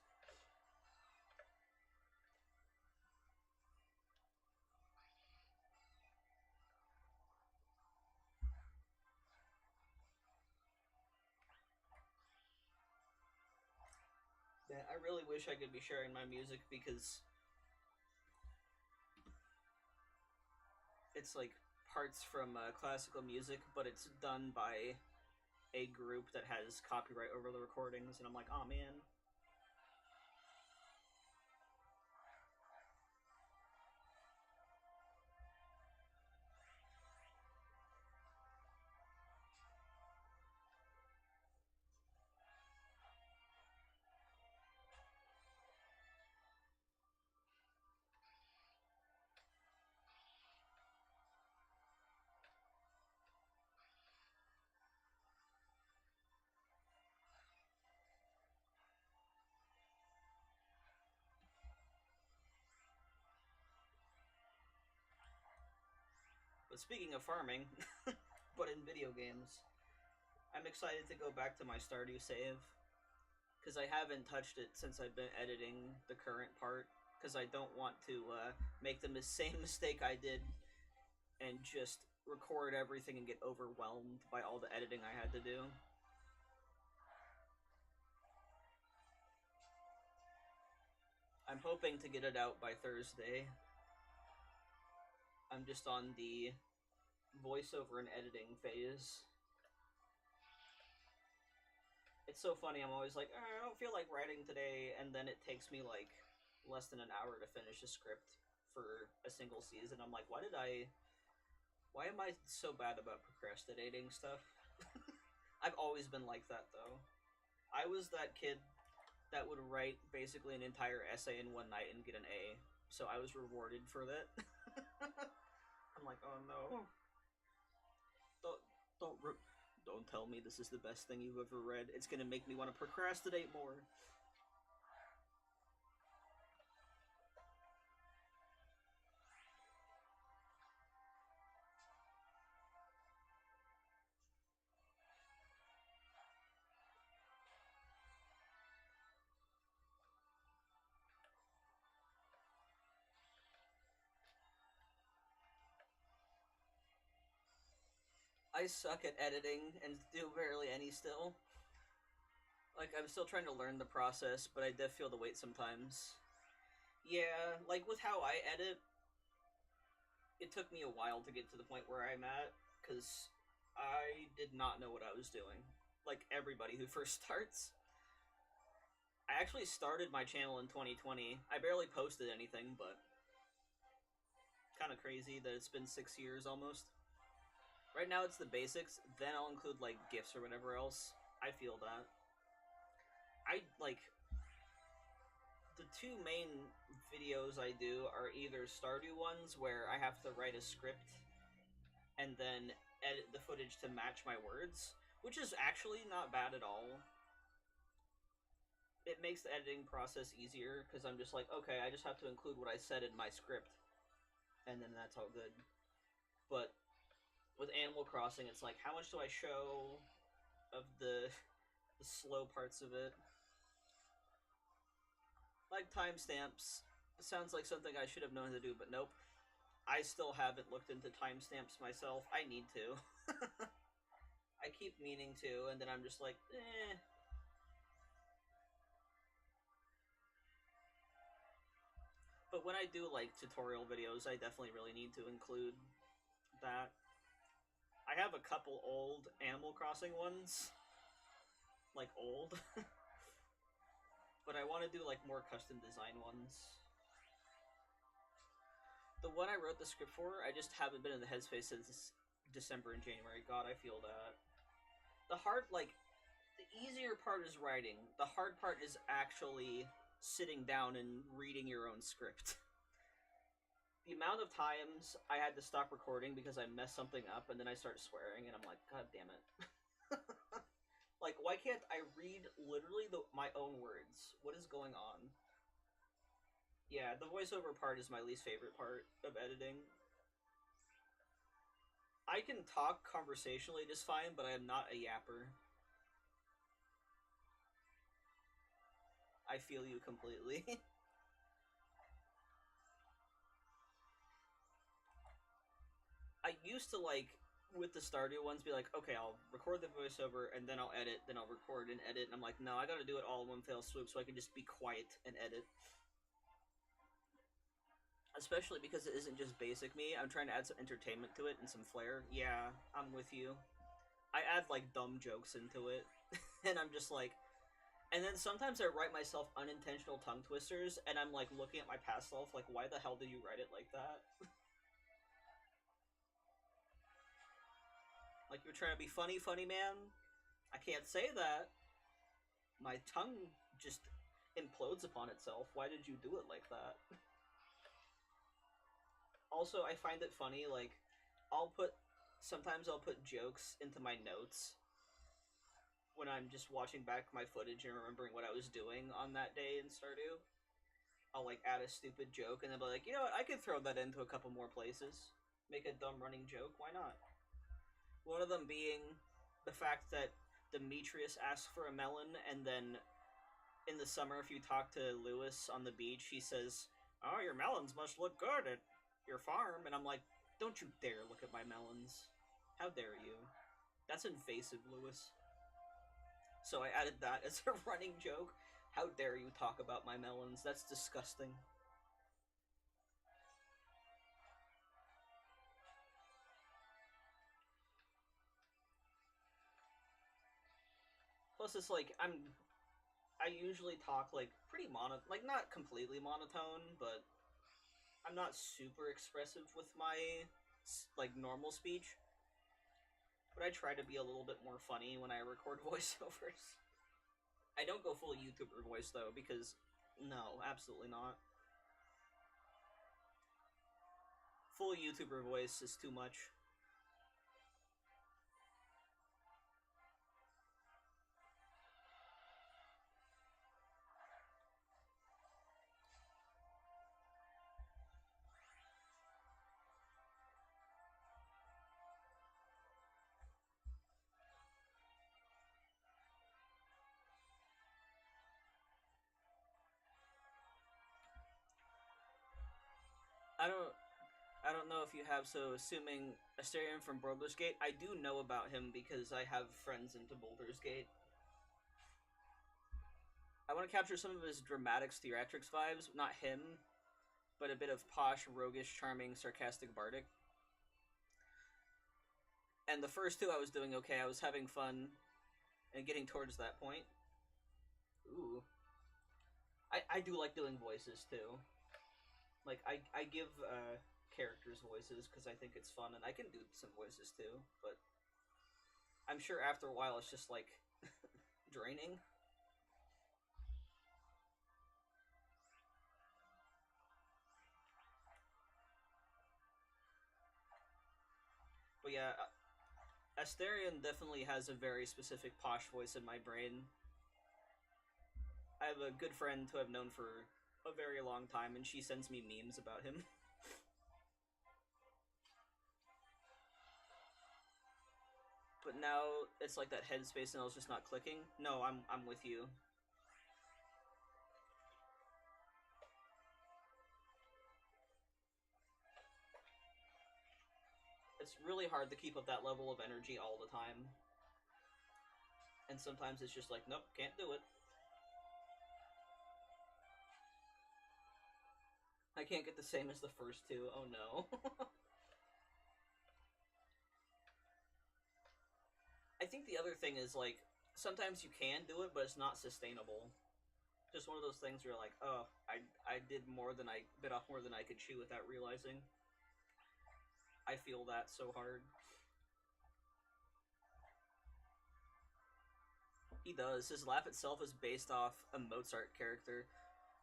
Yeah, I really wish I could be sharing my music, because it's like parts from classical music, but it's done by a group that has copyright over the recordings, and I'm like, oh man. But speaking of farming, but in video games, I'm excited to go back to my Stardew save, because I haven't touched it since I've been editing the current part, because I don't want to make the same mistake I did and just record everything and get overwhelmed by all the editing I had to do. I'm hoping to get it out by Thursday. I'm just on the voiceover and editing phase. It's so funny, I'm always like, I don't feel like writing today, and then it takes me like less than an hour to finish a script for a single season. I'm like, why am I so bad about procrastinating stuff? I've always been like that, though. I was that kid that would write basically an entire essay in one night and get an A, so I was rewarded for that. I'm like, oh no. Don't, don't, don't tell me this is the best thing you've ever read. It's gonna make me want to procrastinate more. I suck at editing and do barely any still. Like, I'm still trying to learn the process, but I do feel the weight sometimes. Yeah, like with how I edit, it took me a while to get to the point where I'm at, because I did not know what I was doing. Like everybody who first starts. I actually started my channel in 2020. I barely posted anything, but kind of crazy that it's been 6 years almost. Right now it's the basics, then I'll include like GIFs or whatever else. I feel that. I like the two main videos I do are either Stardew ones where I have to write a script and then edit the footage to match my words, which is actually not bad at all. It makes the editing process easier, because I'm just like, okay, I just have to include what I said in my script, and then that's all good. But with Animal Crossing, it's like, how much do I show of the slow parts of it. Like timestamps. Sounds like something I should have known how to do, but nope. I still haven't looked into timestamps myself. I need to. I keep meaning to, and then I'm just like, eh. But when I do, like, tutorial videos, I definitely really need to include that. I have a couple old Animal Crossing ones. Like, old. But I want to do, like, more custom design ones. The one I wrote the script for, I just haven't been in the headspace since December and January. God, I feel that. The hard, like, the easier part is writing. The hard part is actually sitting down and reading your own script. The amount of times I had to stop recording because I messed something up and then I start swearing and I'm like, God damn it. Like, why can't I read literally my own words? What is going on? Yeah, the voiceover part is my least favorite part of editing. I can talk conversationally just fine, but I am not a yapper. I feel you completely. I used to, like, with the Stardew ones, be like, okay, I'll record the voiceover, and then I'll edit, then I'll record and edit, and I'm like, no, I gotta do it all in one fell swoop so I can just be quiet and edit. Especially because it isn't just basic me, I'm trying to add some entertainment to it and some flair. Yeah, I'm with you. I add, like, dumb jokes into it, and I'm just like... And then sometimes I write myself unintentional tongue twisters, and I'm, like, looking at my past self, like, why the hell did you write it like that? Like, you're trying to be funny, man? I can't say that. My tongue just implodes upon itself. Why did you do it like that? Also, I find it funny, like, sometimes I'll put jokes into my notes when I'm just watching back my footage and remembering what I was doing on that day in Stardew. I'll, like, add a stupid joke and then be like, you know what, I could throw that into a couple more places. Make a dumb running joke, why not? One of them being the fact that Demetrius asks for a melon, and then in the summer, if you talk to Lewis on the beach, he says, oh, your melons must look good at your farm. And I'm like, don't you dare look at my melons. How dare you? That's invasive, Lewis. So I added that as a running joke. How dare you talk about my melons? That's disgusting. Plus, it's like, I usually talk, like, pretty like, not completely monotone, but I'm not super expressive with my, like, normal speech. But I try to be a little bit more funny when I record voiceovers. I don't go full YouTuber voice, though, because, no, absolutely not. Full YouTuber voice is too much. I don't know if you have, so assuming Asterion from Baldur's Gate, I do know about him because I have friends into Baldur's Gate. I want to capture some of his dramatics, theatrics vibes, not him, but a bit of posh, roguish, charming, sarcastic bardic. And the first two I was doing okay, I was having fun and getting towards that point. Ooh. I do like doing voices, too. Like, I give characters voices because I think it's fun, and I can do some voices, too, but I'm sure after a while it's just, like, draining. But yeah, Asterion definitely has a very specific posh voice in my brain. I have a good friend who I've known for a very long time, and she sends me memes about him. But now it's like that headspace and I was just not clicking. No, I'm with you. It's really hard to keep up that level of energy all the time. And sometimes it's just like, nope, can't do it. I can't get the same as the first two. Oh no. I think the other thing is, like, sometimes you can do it, but it's not sustainable. Just one of those things where you're like, oh, I did more than I bit off more than I could chew without realizing. I feel that so hard. He does. His laugh itself is based off a Mozart character.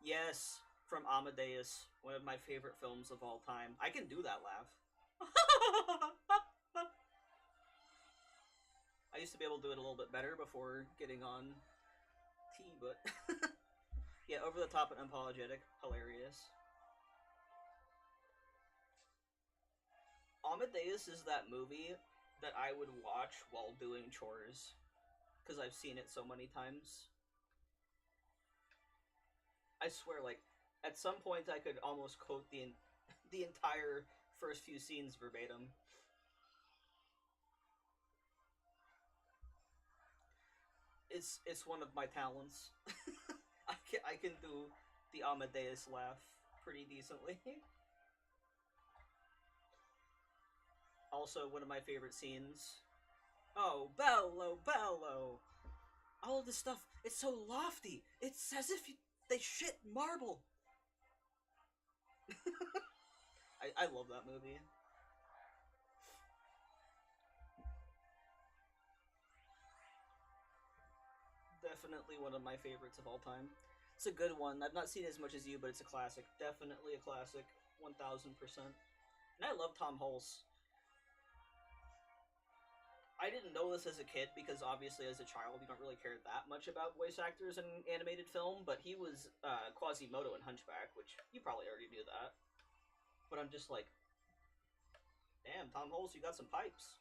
Yes, from Amadeus, one of my favorite films of all time. I can do that laugh. I used to be able to do it a little bit better before getting on T, but yeah, over the top and unapologetic, hilarious. Amadeus is that movie that I would watch while doing chores, because I've seen it so many times. I swear, like, at some point I could almost quote the entire first few scenes verbatim. It's one of my talents. I can do the Amadeus laugh pretty decently. Also, one of my favorite scenes. Oh, bellow, bellow! All of this stuff, it's so lofty. It's as if they shit marble. I love that movie. Definitely one of my favorites of all time. It's a good one. I've not seen it as much as you, but it's a classic. Definitely a classic. 1000%. And I love Tom Hulse. I didn't know this as a kid because obviously as a child you don't really care that much about voice actors in animated film, but he was Quasimodo in Hunchback, which you probably already knew that. But I'm just like, damn, Tom Hulse, you got some pipes.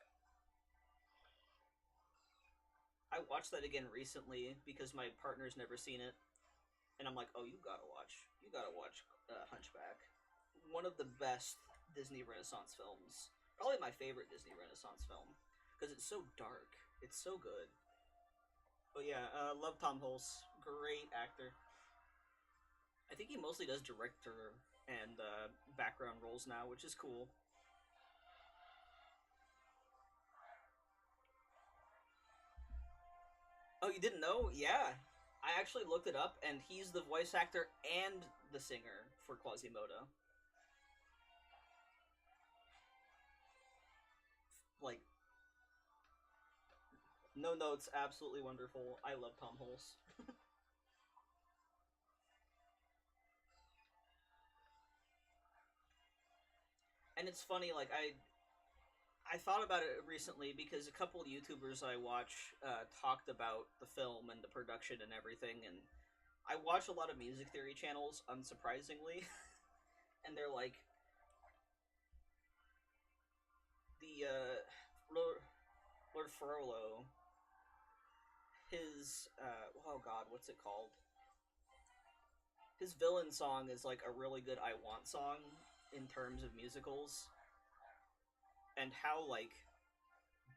I watched that again recently because my partner's never seen it, and I'm like, oh, you gotta watch Hunchback. One of the best Disney Renaissance films. Probably my favorite Disney Renaissance film. Because it's so dark. It's so good. But yeah, love Tom Hulse. Great actor. I think he mostly does director and background roles now, which is cool. Oh, you didn't know? Yeah. I actually looked it up, and he's the voice actor and the singer for Quasimodo. Like, no notes, absolutely wonderful. I love Tom Hulse. And it's funny, like, I thought about it recently because a couple of YouTubers I watch talked about the film and the production and everything, and I watch a lot of music theory channels, unsurprisingly, and they're like, the Lord Frollo, his oh god, what's it called? His villain song is like a really good I Want song in terms of musicals, and how like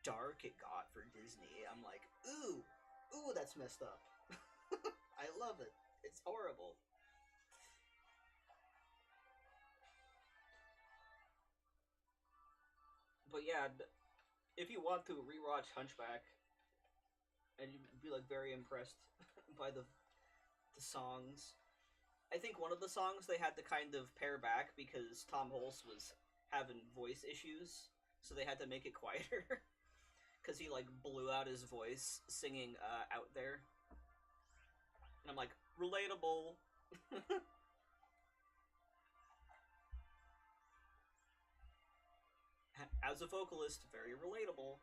dark it got for Disney. I'm like, ooh, that's messed up. I love it. It's horrible. But yeah, if you want to rewatch Hunchback, and you'd be like very impressed by the songs. I think one of the songs they had to kind of pare back because Tom Hulse was having voice issues, so they had to make it quieter because he like blew out his voice singing "Out There," and I'm like, relatable. As a vocalist, very relatable.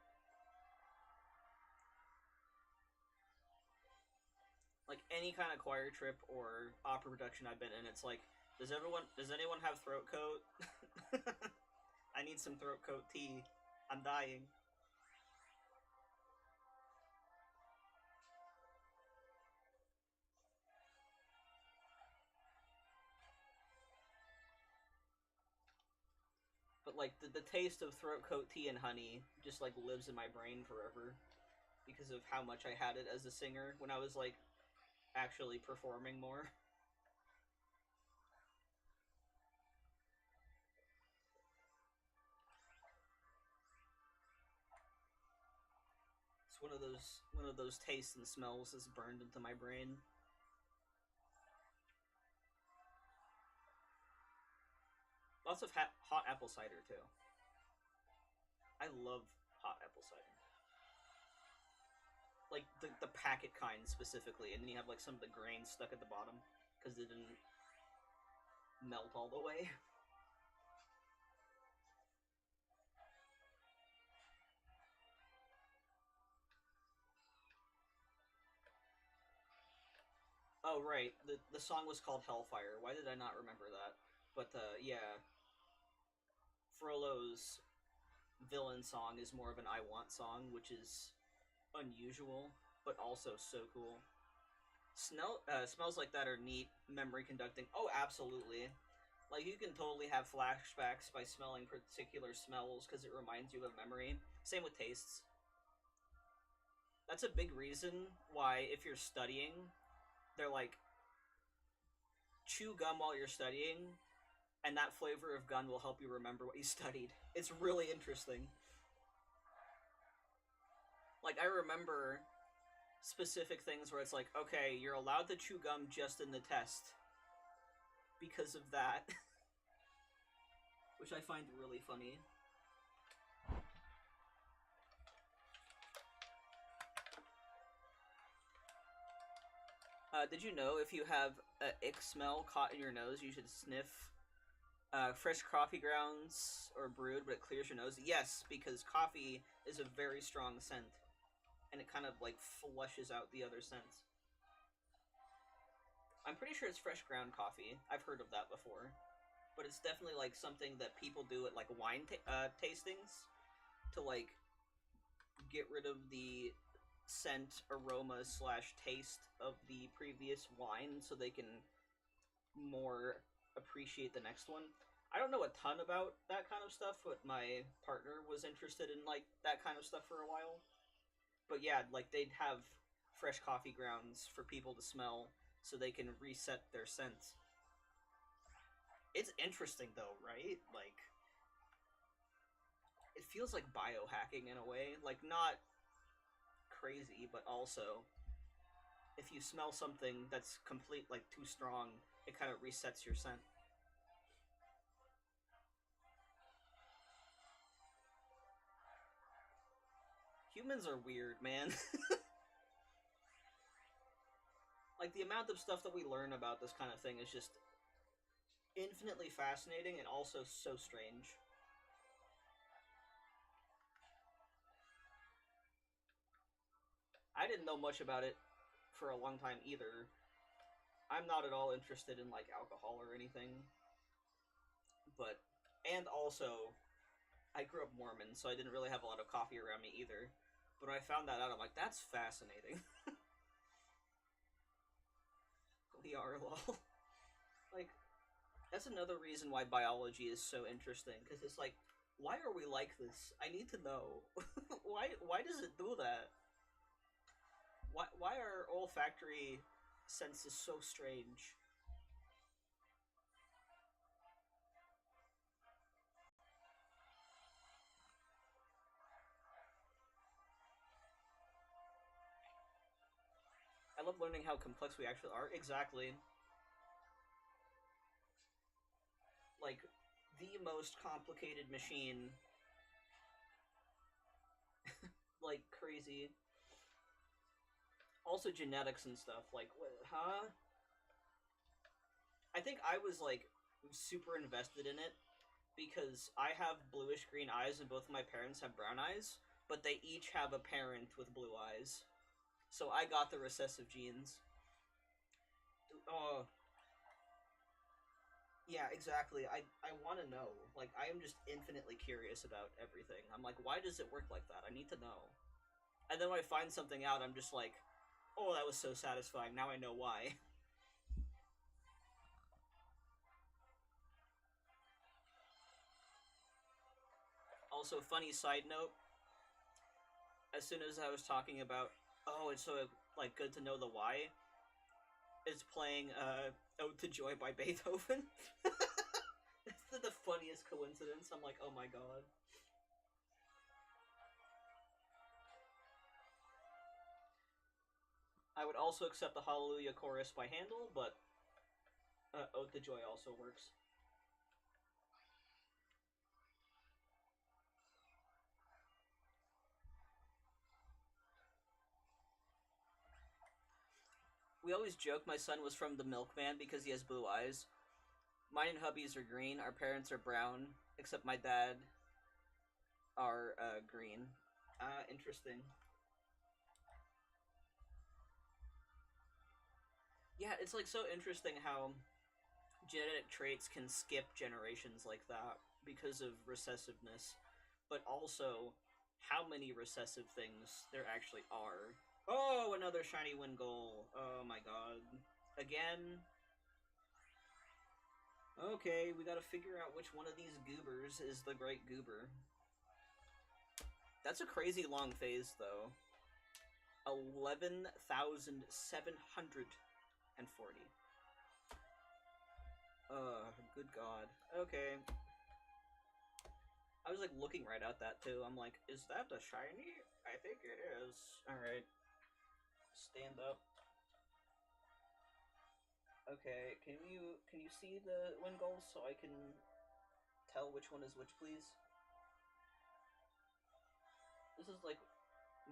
Like any kind of choir trip or opera production I've been in, it's like, does anyone have throat coat? I need some throat coat tea. I'm dying. But like the taste of throat coat tea and honey just like lives in my brain forever because of how much I had it as a singer when I was like actually performing more. It's one of those tastes and smells that's burned into my brain. Lots of hot apple cider too. I love hot apple cider. Like the packet kind specifically, and then you have like some of the grains stuck at the bottom because they didn't melt all the way. Oh right, the song was called Hellfire. Why did I not remember that? But yeah, Frollo's villain song is more of an I want song, which is unusual, but also so cool. Smells like that are neat memory conducting. Oh, absolutely. Like, you can totally have flashbacks by smelling particular smells because it reminds you of a memory. Same with tastes. That's a big reason why, if you're studying, they're like, chew gum while you're studying, and that flavor of gum will help you remember what you studied. It's really interesting. Like, I remember specific things where it's like, okay, you're allowed to chew gum just in the test because of that. Which I find really funny. Did you know if you have an ick smell caught in your nose, you should sniff fresh coffee grounds or brewed, but it clears your nose? Yes, because coffee is a very strong scent, and it kind of like flushes out the other scents. I'm pretty sure it's fresh ground coffee. I've heard of that before, but it's definitely like something that people do at like wine tastings to like get rid of the scent, aroma / taste of the previous wine so they can more appreciate the next one. I don't know a ton about that kind of stuff, but my partner was interested in like that kind of stuff for a while. But yeah, like they'd have fresh coffee grounds for people to smell so they can reset their scent. It's interesting though, right? Like it feels like biohacking in a way, like not crazy, but also if you smell something that's complete like too strong, it kind of resets your scent. Humans are weird, man. Like the amount of stuff that we learn about this kind of thing is just infinitely fascinating and also so strange. I didn't know much about it for a long time either. I'm not at all interested in like alcohol or anything. But and also I grew up Mormon, so I didn't really have a lot of coffee around me either. But when I found that out, I'm like, that's fascinating. We are lol. Like that's another reason why biology is so interesting, because it's like, why are we like this? I need to know. Why does it do that? Why are olfactory senses so strange? I love learning how complex we actually are. Exactly. Like, the most complicated machine. Like, crazy. Also genetics and stuff. Like, what, huh? I think I was, like, super invested in it because I have bluish green eyes and both of my parents have brown eyes, but they each have a parent with blue eyes. So I got the recessive genes. Oh, yeah, exactly. I want to know. Like, I am just infinitely curious about everything. I'm like, why does it work like that? I need to know. And then when I find something out, I'm just like, oh, that was so satisfying. Now I know why. Also, funny side note, as soon as I was talking about, oh, it's so, like, good to know the why, it's playing, Ode to Joy by Beethoven. It's the funniest coincidence. I'm like, oh my god. I would also accept the Hallelujah chorus by Handel, but Ode to Joy also works. We always joke my son was from the milkman because he has blue eyes. Mine and hubby's are green. Our parents are brown, except my dad are green. Interesting. Yeah, it's like so interesting how genetic traits can skip generations like that because of recessiveness, but also how many recessive things there actually are. Oh, another shiny win goal. Oh my god. Again. Okay, we gotta figure out which one of these goobers is the Great Goober. That's a crazy long phase, though. 11,740. Good god. Okay. I was, like, looking right at that, too. I'm like, is that a shiny? I think it is. Alright. Stand up. Okay, can you see the win goals so I can tell which one is which, please? This is, like,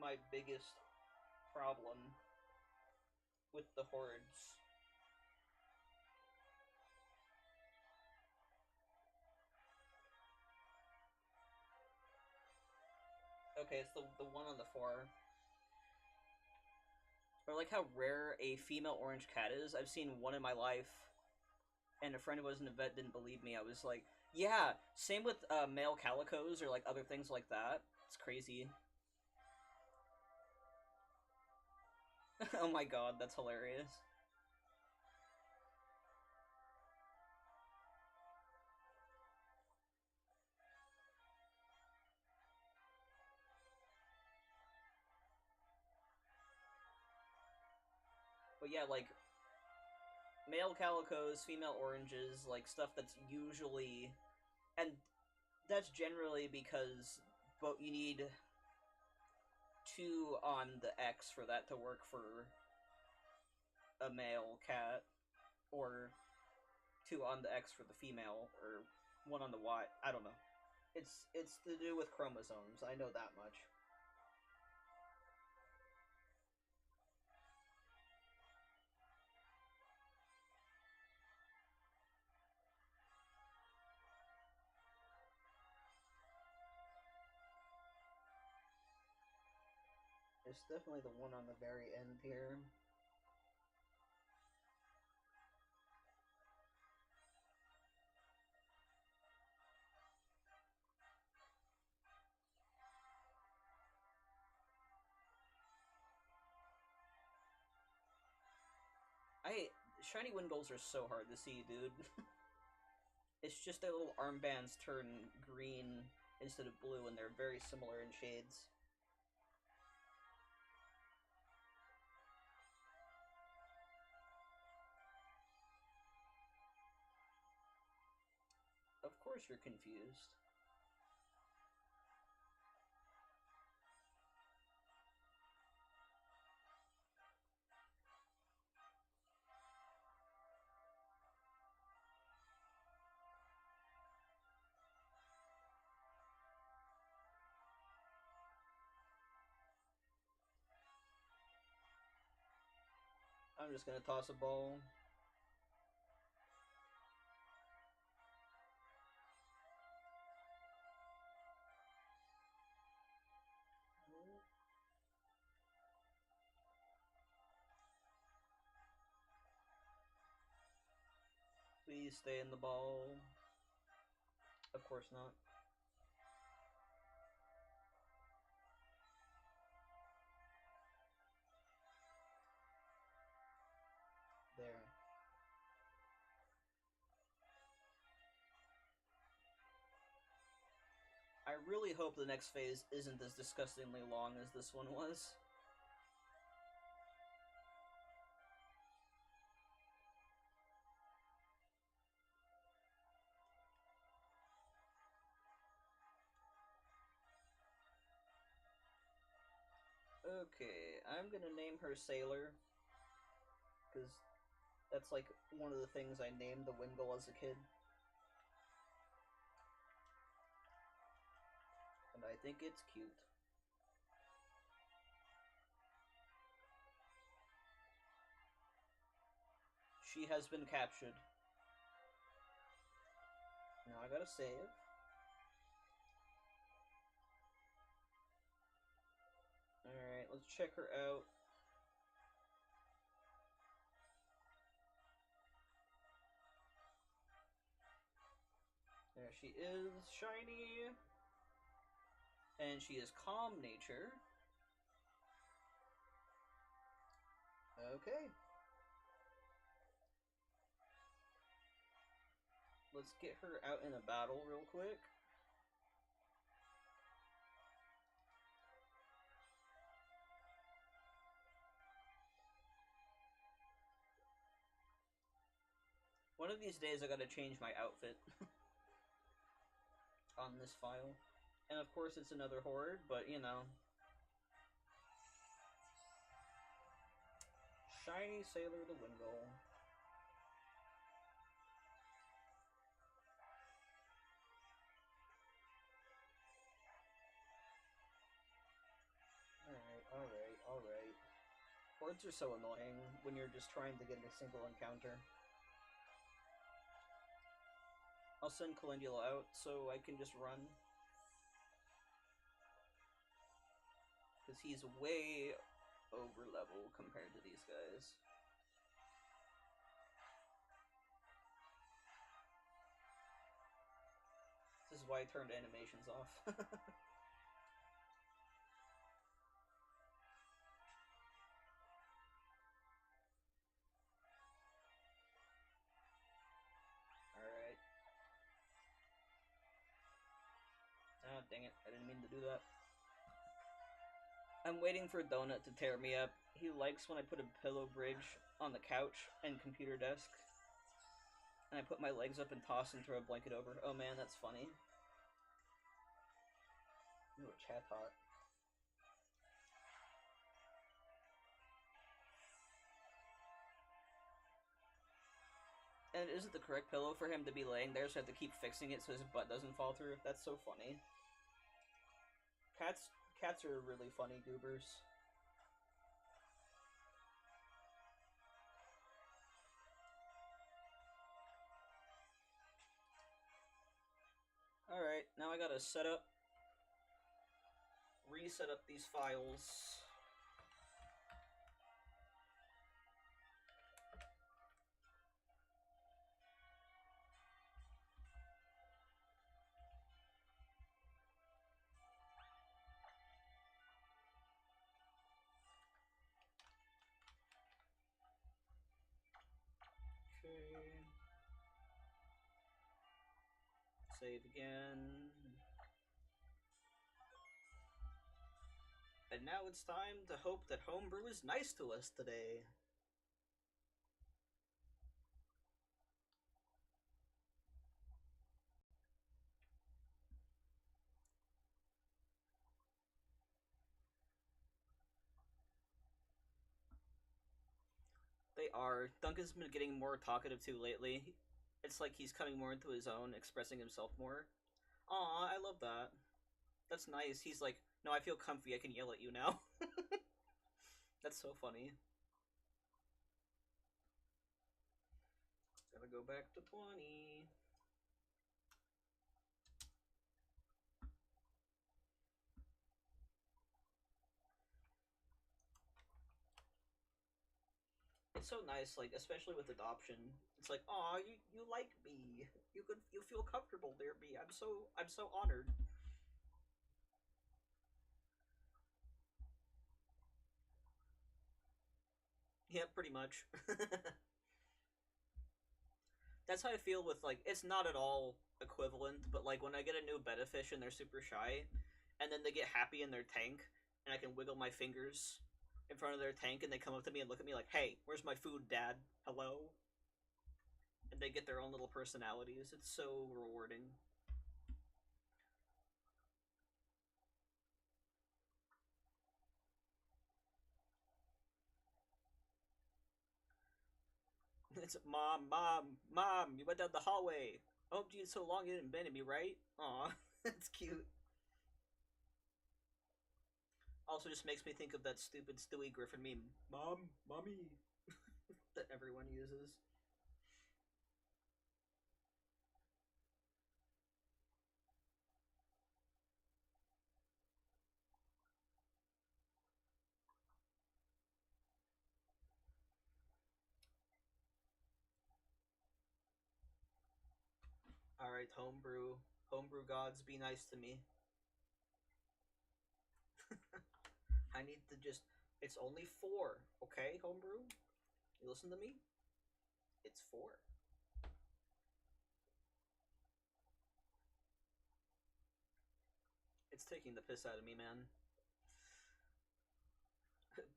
my biggest problem with the hordes. Okay, it's the one on the 4. Or like how rare a female orange cat is. I've seen one in my life, and a friend who wasn't a vet didn't believe me. I was like, yeah, same with male calicos or like other things like that. It's crazy. Oh my god, that's hilarious. But yeah, like, male calicos, female oranges, like, stuff that's usually... And that's generally because you need 2 on the X for that to work for a male cat, or 2 on the X for the female, or 1 on the Y. I don't know. It's to do with chromosomes, I know that much. It's definitely the one on the very end here. Shiny Wingulls are so hard to see, dude. It's just their little armbands turn green instead of blue, and they're very similar in shades. Of course you're confused. I'm just gonna toss a ball. Please stay in the ball. Of course not. There. I really hope the next phase isn't as disgustingly long as this one was. Okay, I'm gonna name her Sailor, because that's like one of the things I named the Wingull as a kid. And I think it's cute. She has been captured. Now I gotta save. Alright, let's check her out. There she is, shiny. And she is calm nature. Okay. Let's get her out in a battle real quick. One of these days I gotta change my outfit on this file. And of course it's another horde, but you know. Shiny Sailor the Wingull. Alright. Hordes are so annoying when you're just trying to get a single encounter. I'll send Calendula out so I can just run. Because he's way over level compared to these guys. This is why I turned animations off. Alright. Ah, dang it. I didn't mean to do that. I'm waiting for Donut to tear me up. He likes when I put a pillow bridge on the couch and computer desk. And I put my legs up and toss and throw a blanket over. Oh man, that's funny. Ooh, a chat hot. And it isn't the correct pillow for him to be laying there, so I have to keep fixing it so his butt doesn't fall through. That's so funny. Cats are really funny goobers. Alright, now I gotta reset up these files. Okay. Save again. And now it's time to hope that Homebrew is nice to us today. They are. Duncan's been getting more talkative too lately. It's like he's coming more into his own, expressing himself more. Aw, I love that. That's nice. He's like, no, I feel comfy, I can yell at you now. That's so funny. Gotta go back to 20. It's so nice, like, especially with adoption. It's like, aw, you like me. You feel comfortable near me. I'm so honored. Yeah, pretty much. That's how I feel with, like, it's not at all equivalent, but, like, when I get a new betta fish and they're super shy, and then they get happy in their tank, and I can wiggle my fingers in front of their tank, and they come up to me and look at me like, hey, where's my food, Dad? Hello? And they get their own little personalities. It's so rewarding. It's Mom, you went down the hallway. Oh, gee, it's so long you didn't abandon me, right? Aw, that's cute. Also just makes me think of that stupid Stewie Griffin meme. Mom, mommy. That everyone uses. Alright, homebrew. Homebrew gods, be nice to me. I need to just... It's only 4, okay, homebrew? You listen to me? It's 4. It's taking the piss out of me, man.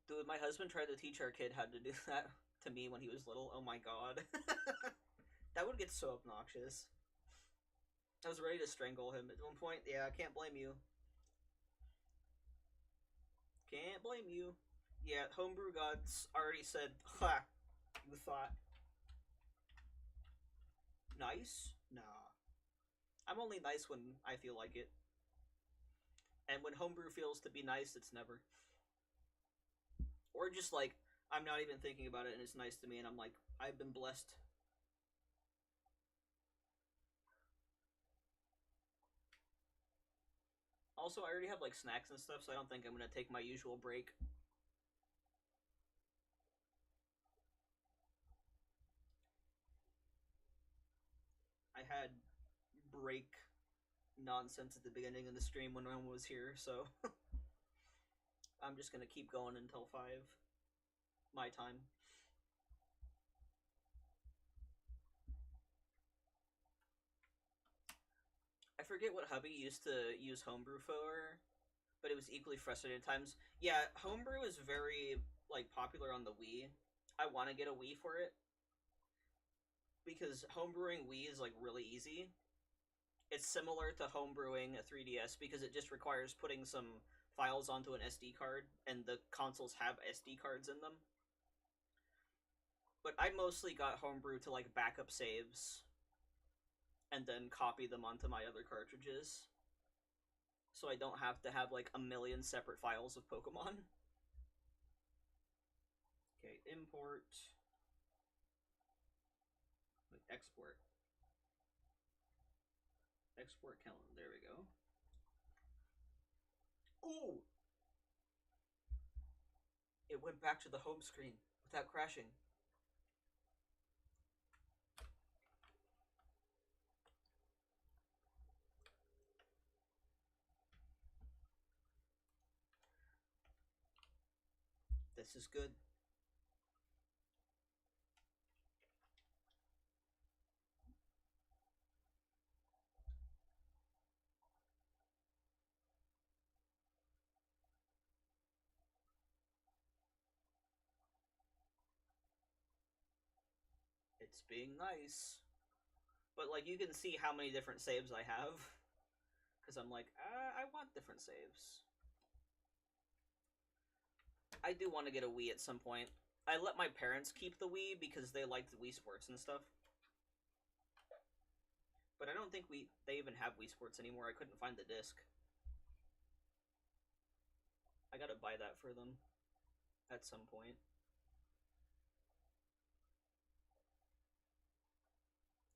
Dude, my husband tried to teach our kid how to do that to me when he was little. Oh my god. That would get so obnoxious. I was ready to strangle him at one point. Yeah, I can't blame you. Can't blame you. Yeah, homebrew gods already said, ha, you thought. Nice? Nah. I'm only nice when I feel like it. And when homebrew feels to be nice, it's never. Or just like, I'm not even thinking about it and it's nice to me and I'm like, I've been blessed. Also, I already have like snacks and stuff, so I don't think I'm gonna take my usual break. I had break nonsense at the beginning of the stream when no one was here, so I'm just gonna keep going until 5 my time. I forget what hubby used to use homebrew for, but it was equally frustrating at times. Yeah, homebrew is very like popular on the Wii. I want to get a Wii for it because homebrewing Wii is like really easy. It's similar to homebrewing a 3DS because it just requires putting some files onto an SD card, and the consoles have SD cards in them. But I mostly got homebrew to like backup saves and then copy them onto my other cartridges, so I don't have to have like a million separate files of Pokemon. Okay, import. Export. Export calendar. There we go. Ooh! It went back to the home screen without crashing. This is good. It's being nice. But, like, you can see how many different saves I have. Because I'm like, I want different saves. I do want to get a Wii at some point. I let my parents keep the Wii because they liked the Wii Sports and stuff. But I don't think they even have Wii Sports anymore. I couldn't find the disc. I gotta buy that for them at some point.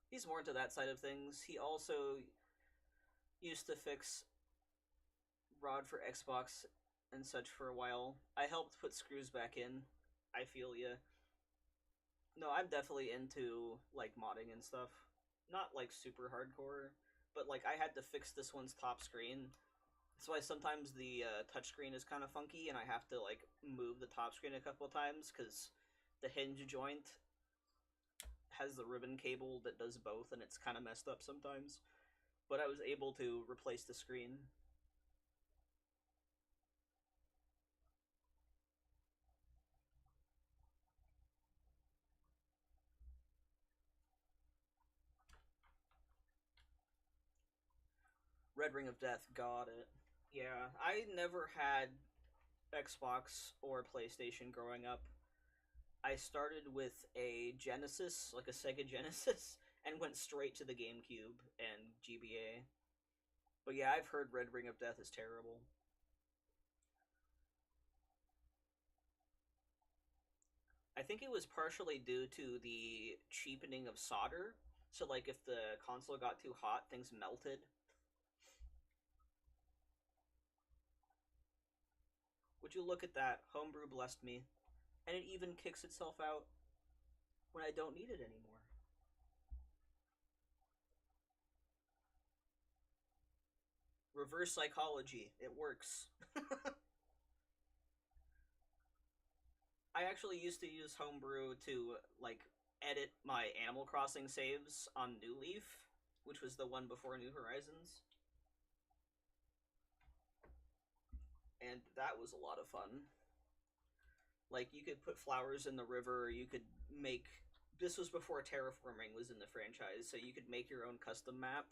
He's more into that side of things. He also used to fix Rod for Xbox and such for a while. I helped put screws back in. I feel ya. No, I'm definitely into, like, modding and stuff. Not, like, super hardcore, but, like, I had to fix this one's top screen. That's why sometimes the touchscreen is kind of funky, and I have to, like, move the top screen a couple of times, because the hinge joint has the ribbon cable that does both, and it's kind of messed up sometimes. But I was able to replace the screen. Red Ring of Death, got it. Yeah, I never had Xbox or PlayStation growing up. I started with a Genesis, like a Sega Genesis, and went straight to the GameCube and GBA. But yeah, I've heard Red Ring of Death is terrible. I think it was partially due to the cheapening of solder. So, like, if the console got too hot, things melted. Would you look at that? Homebrew blessed me. And it even kicks itself out when I don't need it anymore. Reverse psychology. It works. I actually used to use Homebrew to, like, edit my Animal Crossing saves on New Leaf, which was the one before New Horizons. And that was a lot of fun. Like, you could put flowers in the river, you could make... This was before terraforming was in the franchise, so you could make your own custom map.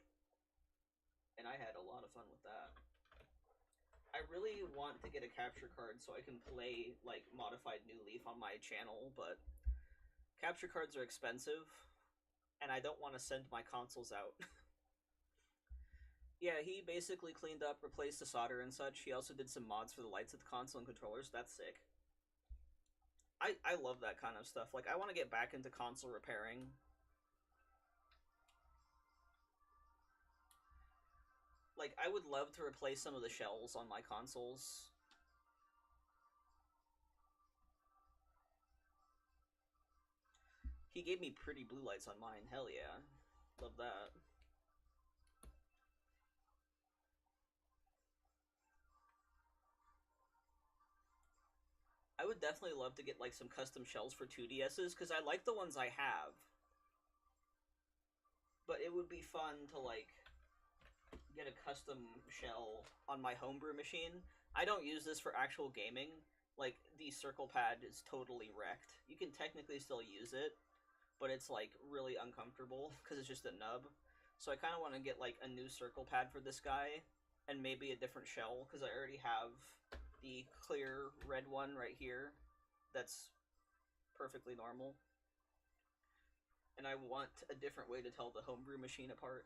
And I had a lot of fun with that. I really want to get a capture card so I can play, like, modified New Leaf on my channel, but capture cards are expensive, and I don't want to send my consoles out. Yeah, he basically cleaned up, replaced the solder and such. He also did some mods for the lights of the console and controllers. That's sick. I love that kind of stuff. Like, I want to get back into console repairing. Like, I would love to replace some of the shells on my consoles. He gave me pretty blue lights on mine. Hell yeah. Love that. I would definitely love to get, like, some custom shells for 2DSs, because I like the ones I have. But it would be fun to, like, get a custom shell on my homebrew machine. I don't use this for actual gaming. Like, the circle pad is totally wrecked. You can technically still use it, but it's, like, really uncomfortable, because it's just a nub. So I kind of want to get, like, a new circle pad for this guy, and maybe a different shell, because I already have the clear red one right here that's perfectly normal. And I want a different way to tell the homebrew machine apart.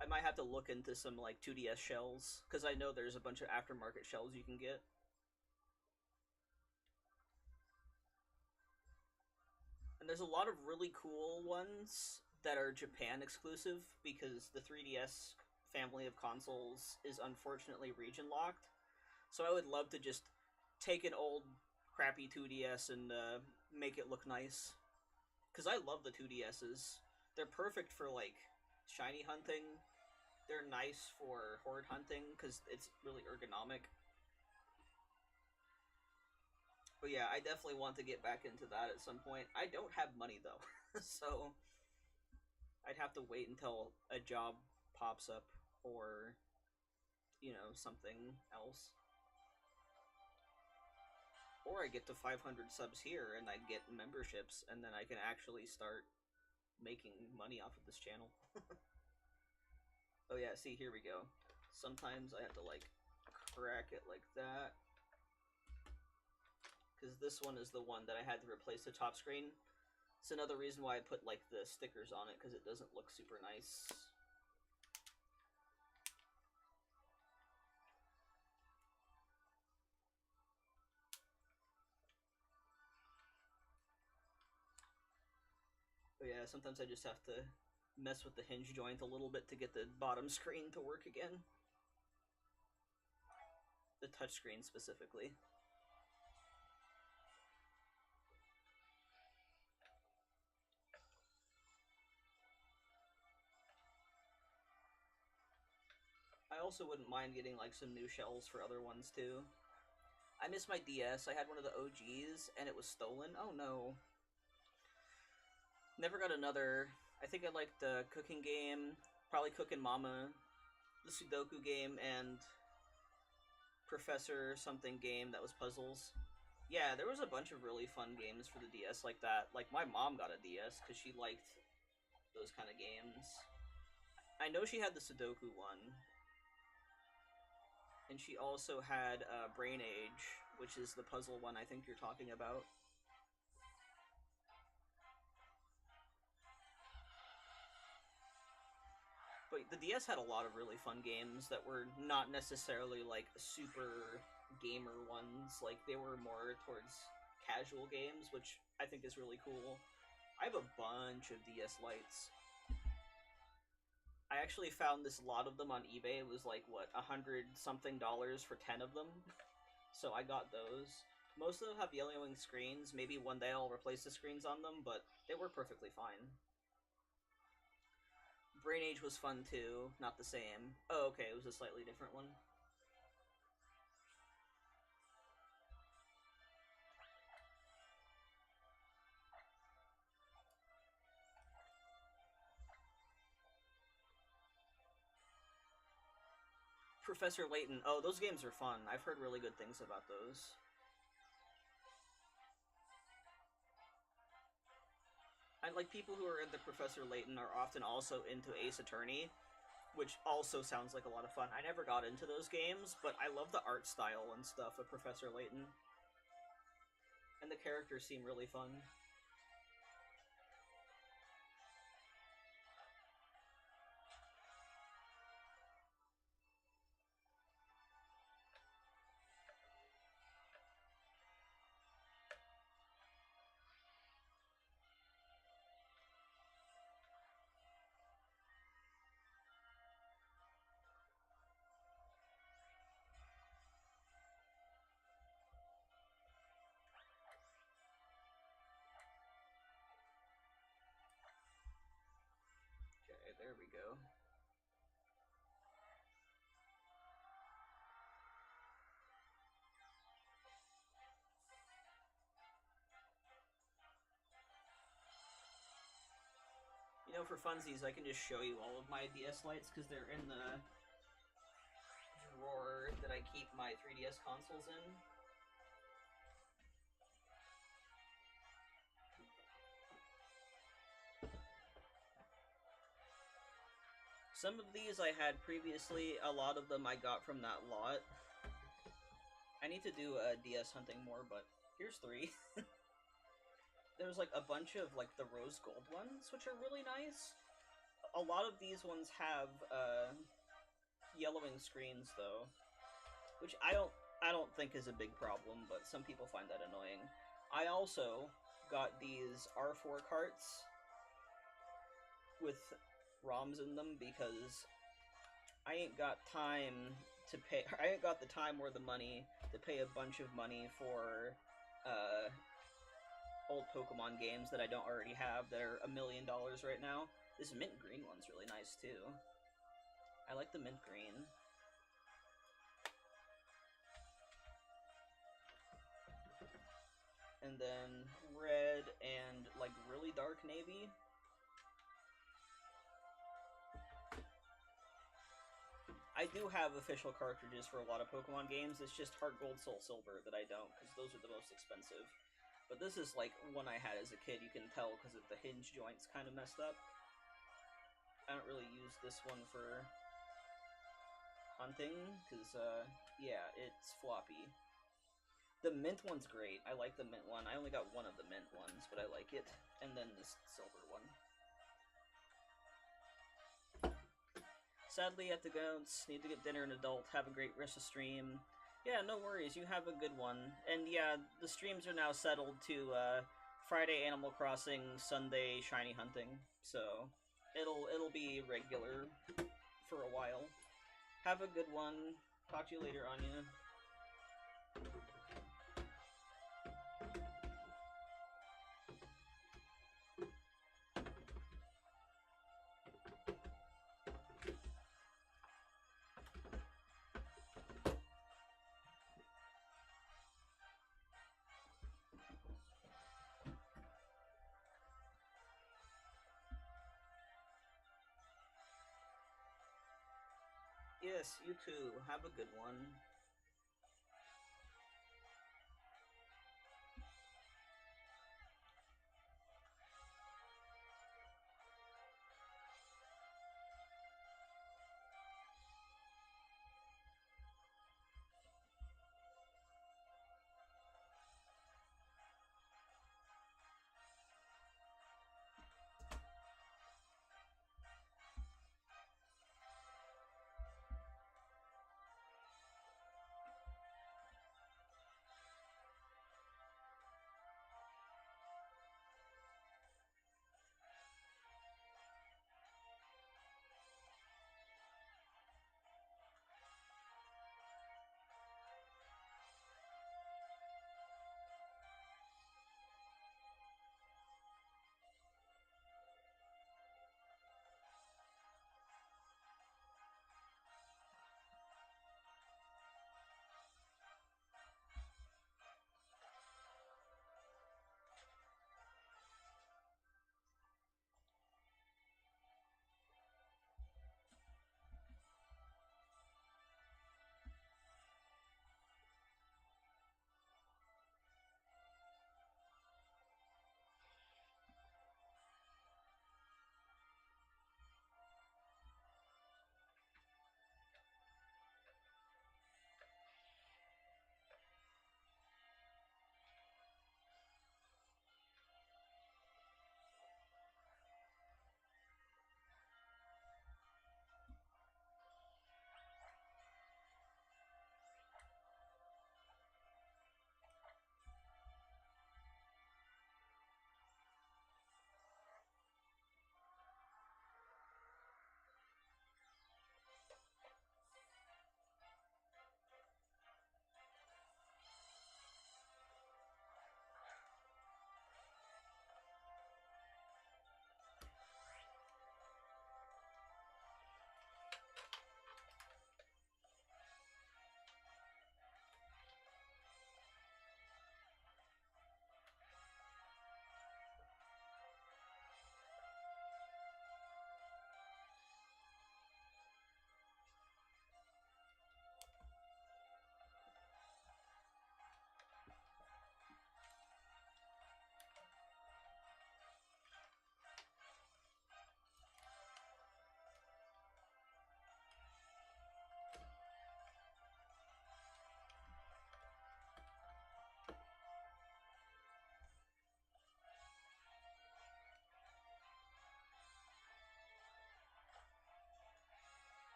I might have to look into some, like, 2DS shells, because I know there's a bunch of aftermarket shells you can get. And there's a lot of really cool ones that are Japan exclusive, because the 3DS family of consoles is unfortunately region locked. So I would love to just take an old crappy 2DS and make it look nice. Because I love the 2DSs. They're perfect for, like, shiny hunting. They're nice for horde hunting, because it's really ergonomic. But yeah, I definitely want to get back into that at some point. I don't have money, though. So I'd have to wait until a job pops up, or, you know, something else. Or I get to 500 subs here, and I get memberships, and then I can actually start making money off of this channel. Oh yeah, see, here we go. Sometimes I have to, like, crack it like that. Because this one is the one that I had to replace the top screen. It's another reason why I put, like, the stickers on it, because it doesn't look super nice. But yeah, sometimes I just have to mess with the hinge joint a little bit to get the bottom screen to work again. The touchscreen specifically. I also wouldn't mind getting, like, some new shells for other ones too. I miss my DS. I had one of the OGs and it was stolen. Oh no. Never got another. I think I liked the cooking game, probably Cookin' Mama, the Sudoku game, and Professor something game that was puzzles. Yeah, there was a bunch of really fun games for the DS like that. Like, my mom got a DS because she liked those kind of games. I know she had the Sudoku one. And she also had Brain Age, which is the puzzle one I think you're talking about. But the DS had a lot of really fun games that were not necessarily, like, super gamer ones. Like, they were more towards casual games, which I think is really cool. I have a bunch of DS Lites. I actually found this lot of them on eBay. It was like, what, $100-something for 10 of them? So I got those. Most of them have yellowing screens. Maybe one day I'll replace the screens on them, but they work perfectly fine. Brain Age was fun too. Not the same. Oh, okay, it was a slightly different one. Professor Layton. Oh, those games are fun. I've heard really good things about those. I like people who are into Professor Layton are often also into Ace Attorney, which also sounds like a lot of fun. I never got into those games, but I love the art style and stuff of Professor Layton. And the characters seem really fun. Okay, there we go. You know, for funsies, I can just show you all of my DS Lites because they're in the drawer that I keep my 3DS consoles in. Some of these I had previously, a lot of them I got from that lot. I need to do DS hunting more, but here's 3. There's like a bunch of like the rose gold ones, which are really nice. A lot of these ones have yellowing screens though, which I don't think is a big problem, but some people find that annoying. I also got these R4 carts with ROMs in them because I ain't got time to pay. I ain't got the time or the money to pay a bunch of money for old Pokemon games that I don't already have that are $1 million right now. This mint green one's really nice too. I like the mint green. And then red and like really dark navy. I do have official cartridges for a lot of Pokemon games. It's just Heart Gold, Soul Silver that I don't, because those are the most expensive. But this is like one I had as a kid. You can tell because the hinge joint's kind of messed up. I don't really use this one for hunting because, yeah, it's floppy. The mint one's great. I like the mint one. I only got one of the mint ones, but I like it. And then this silver one. Sadly, I have to go. Need to get dinner and adult. Have a great rest of stream. Yeah, no worries. You have a good one. And yeah, the streams are now settled to Friday Animal Crossing, Sunday Shiny Hunting. So it'll be regular for a while. Have a good one. Talk to you later, Anya. Yes, you too. Have a good one.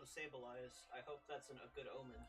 those Sableyes. I hope that's a good omen.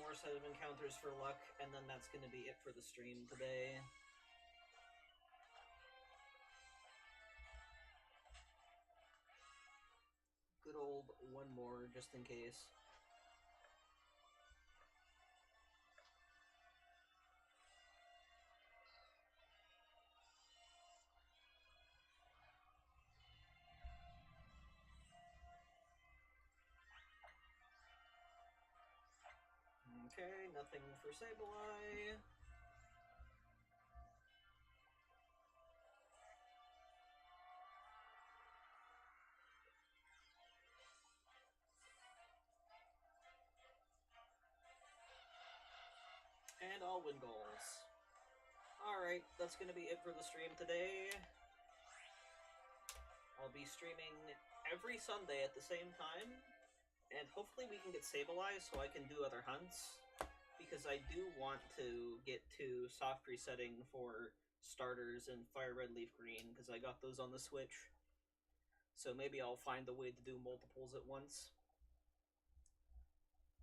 more set of encounters for luck, and then that's going to be it for the stream today. Good old one more, just in case. Okay, nothing for Sableye. And all win goals. Alright, that's going to be it for the stream today. I'll be streaming every Sunday at the same time, and hopefully we can get Sableye so I can do other hunts, because I do want to get to soft resetting for starters in Fire Red Leaf Green, because I got those on the Switch. So maybe I'll find a way to do multiples at once.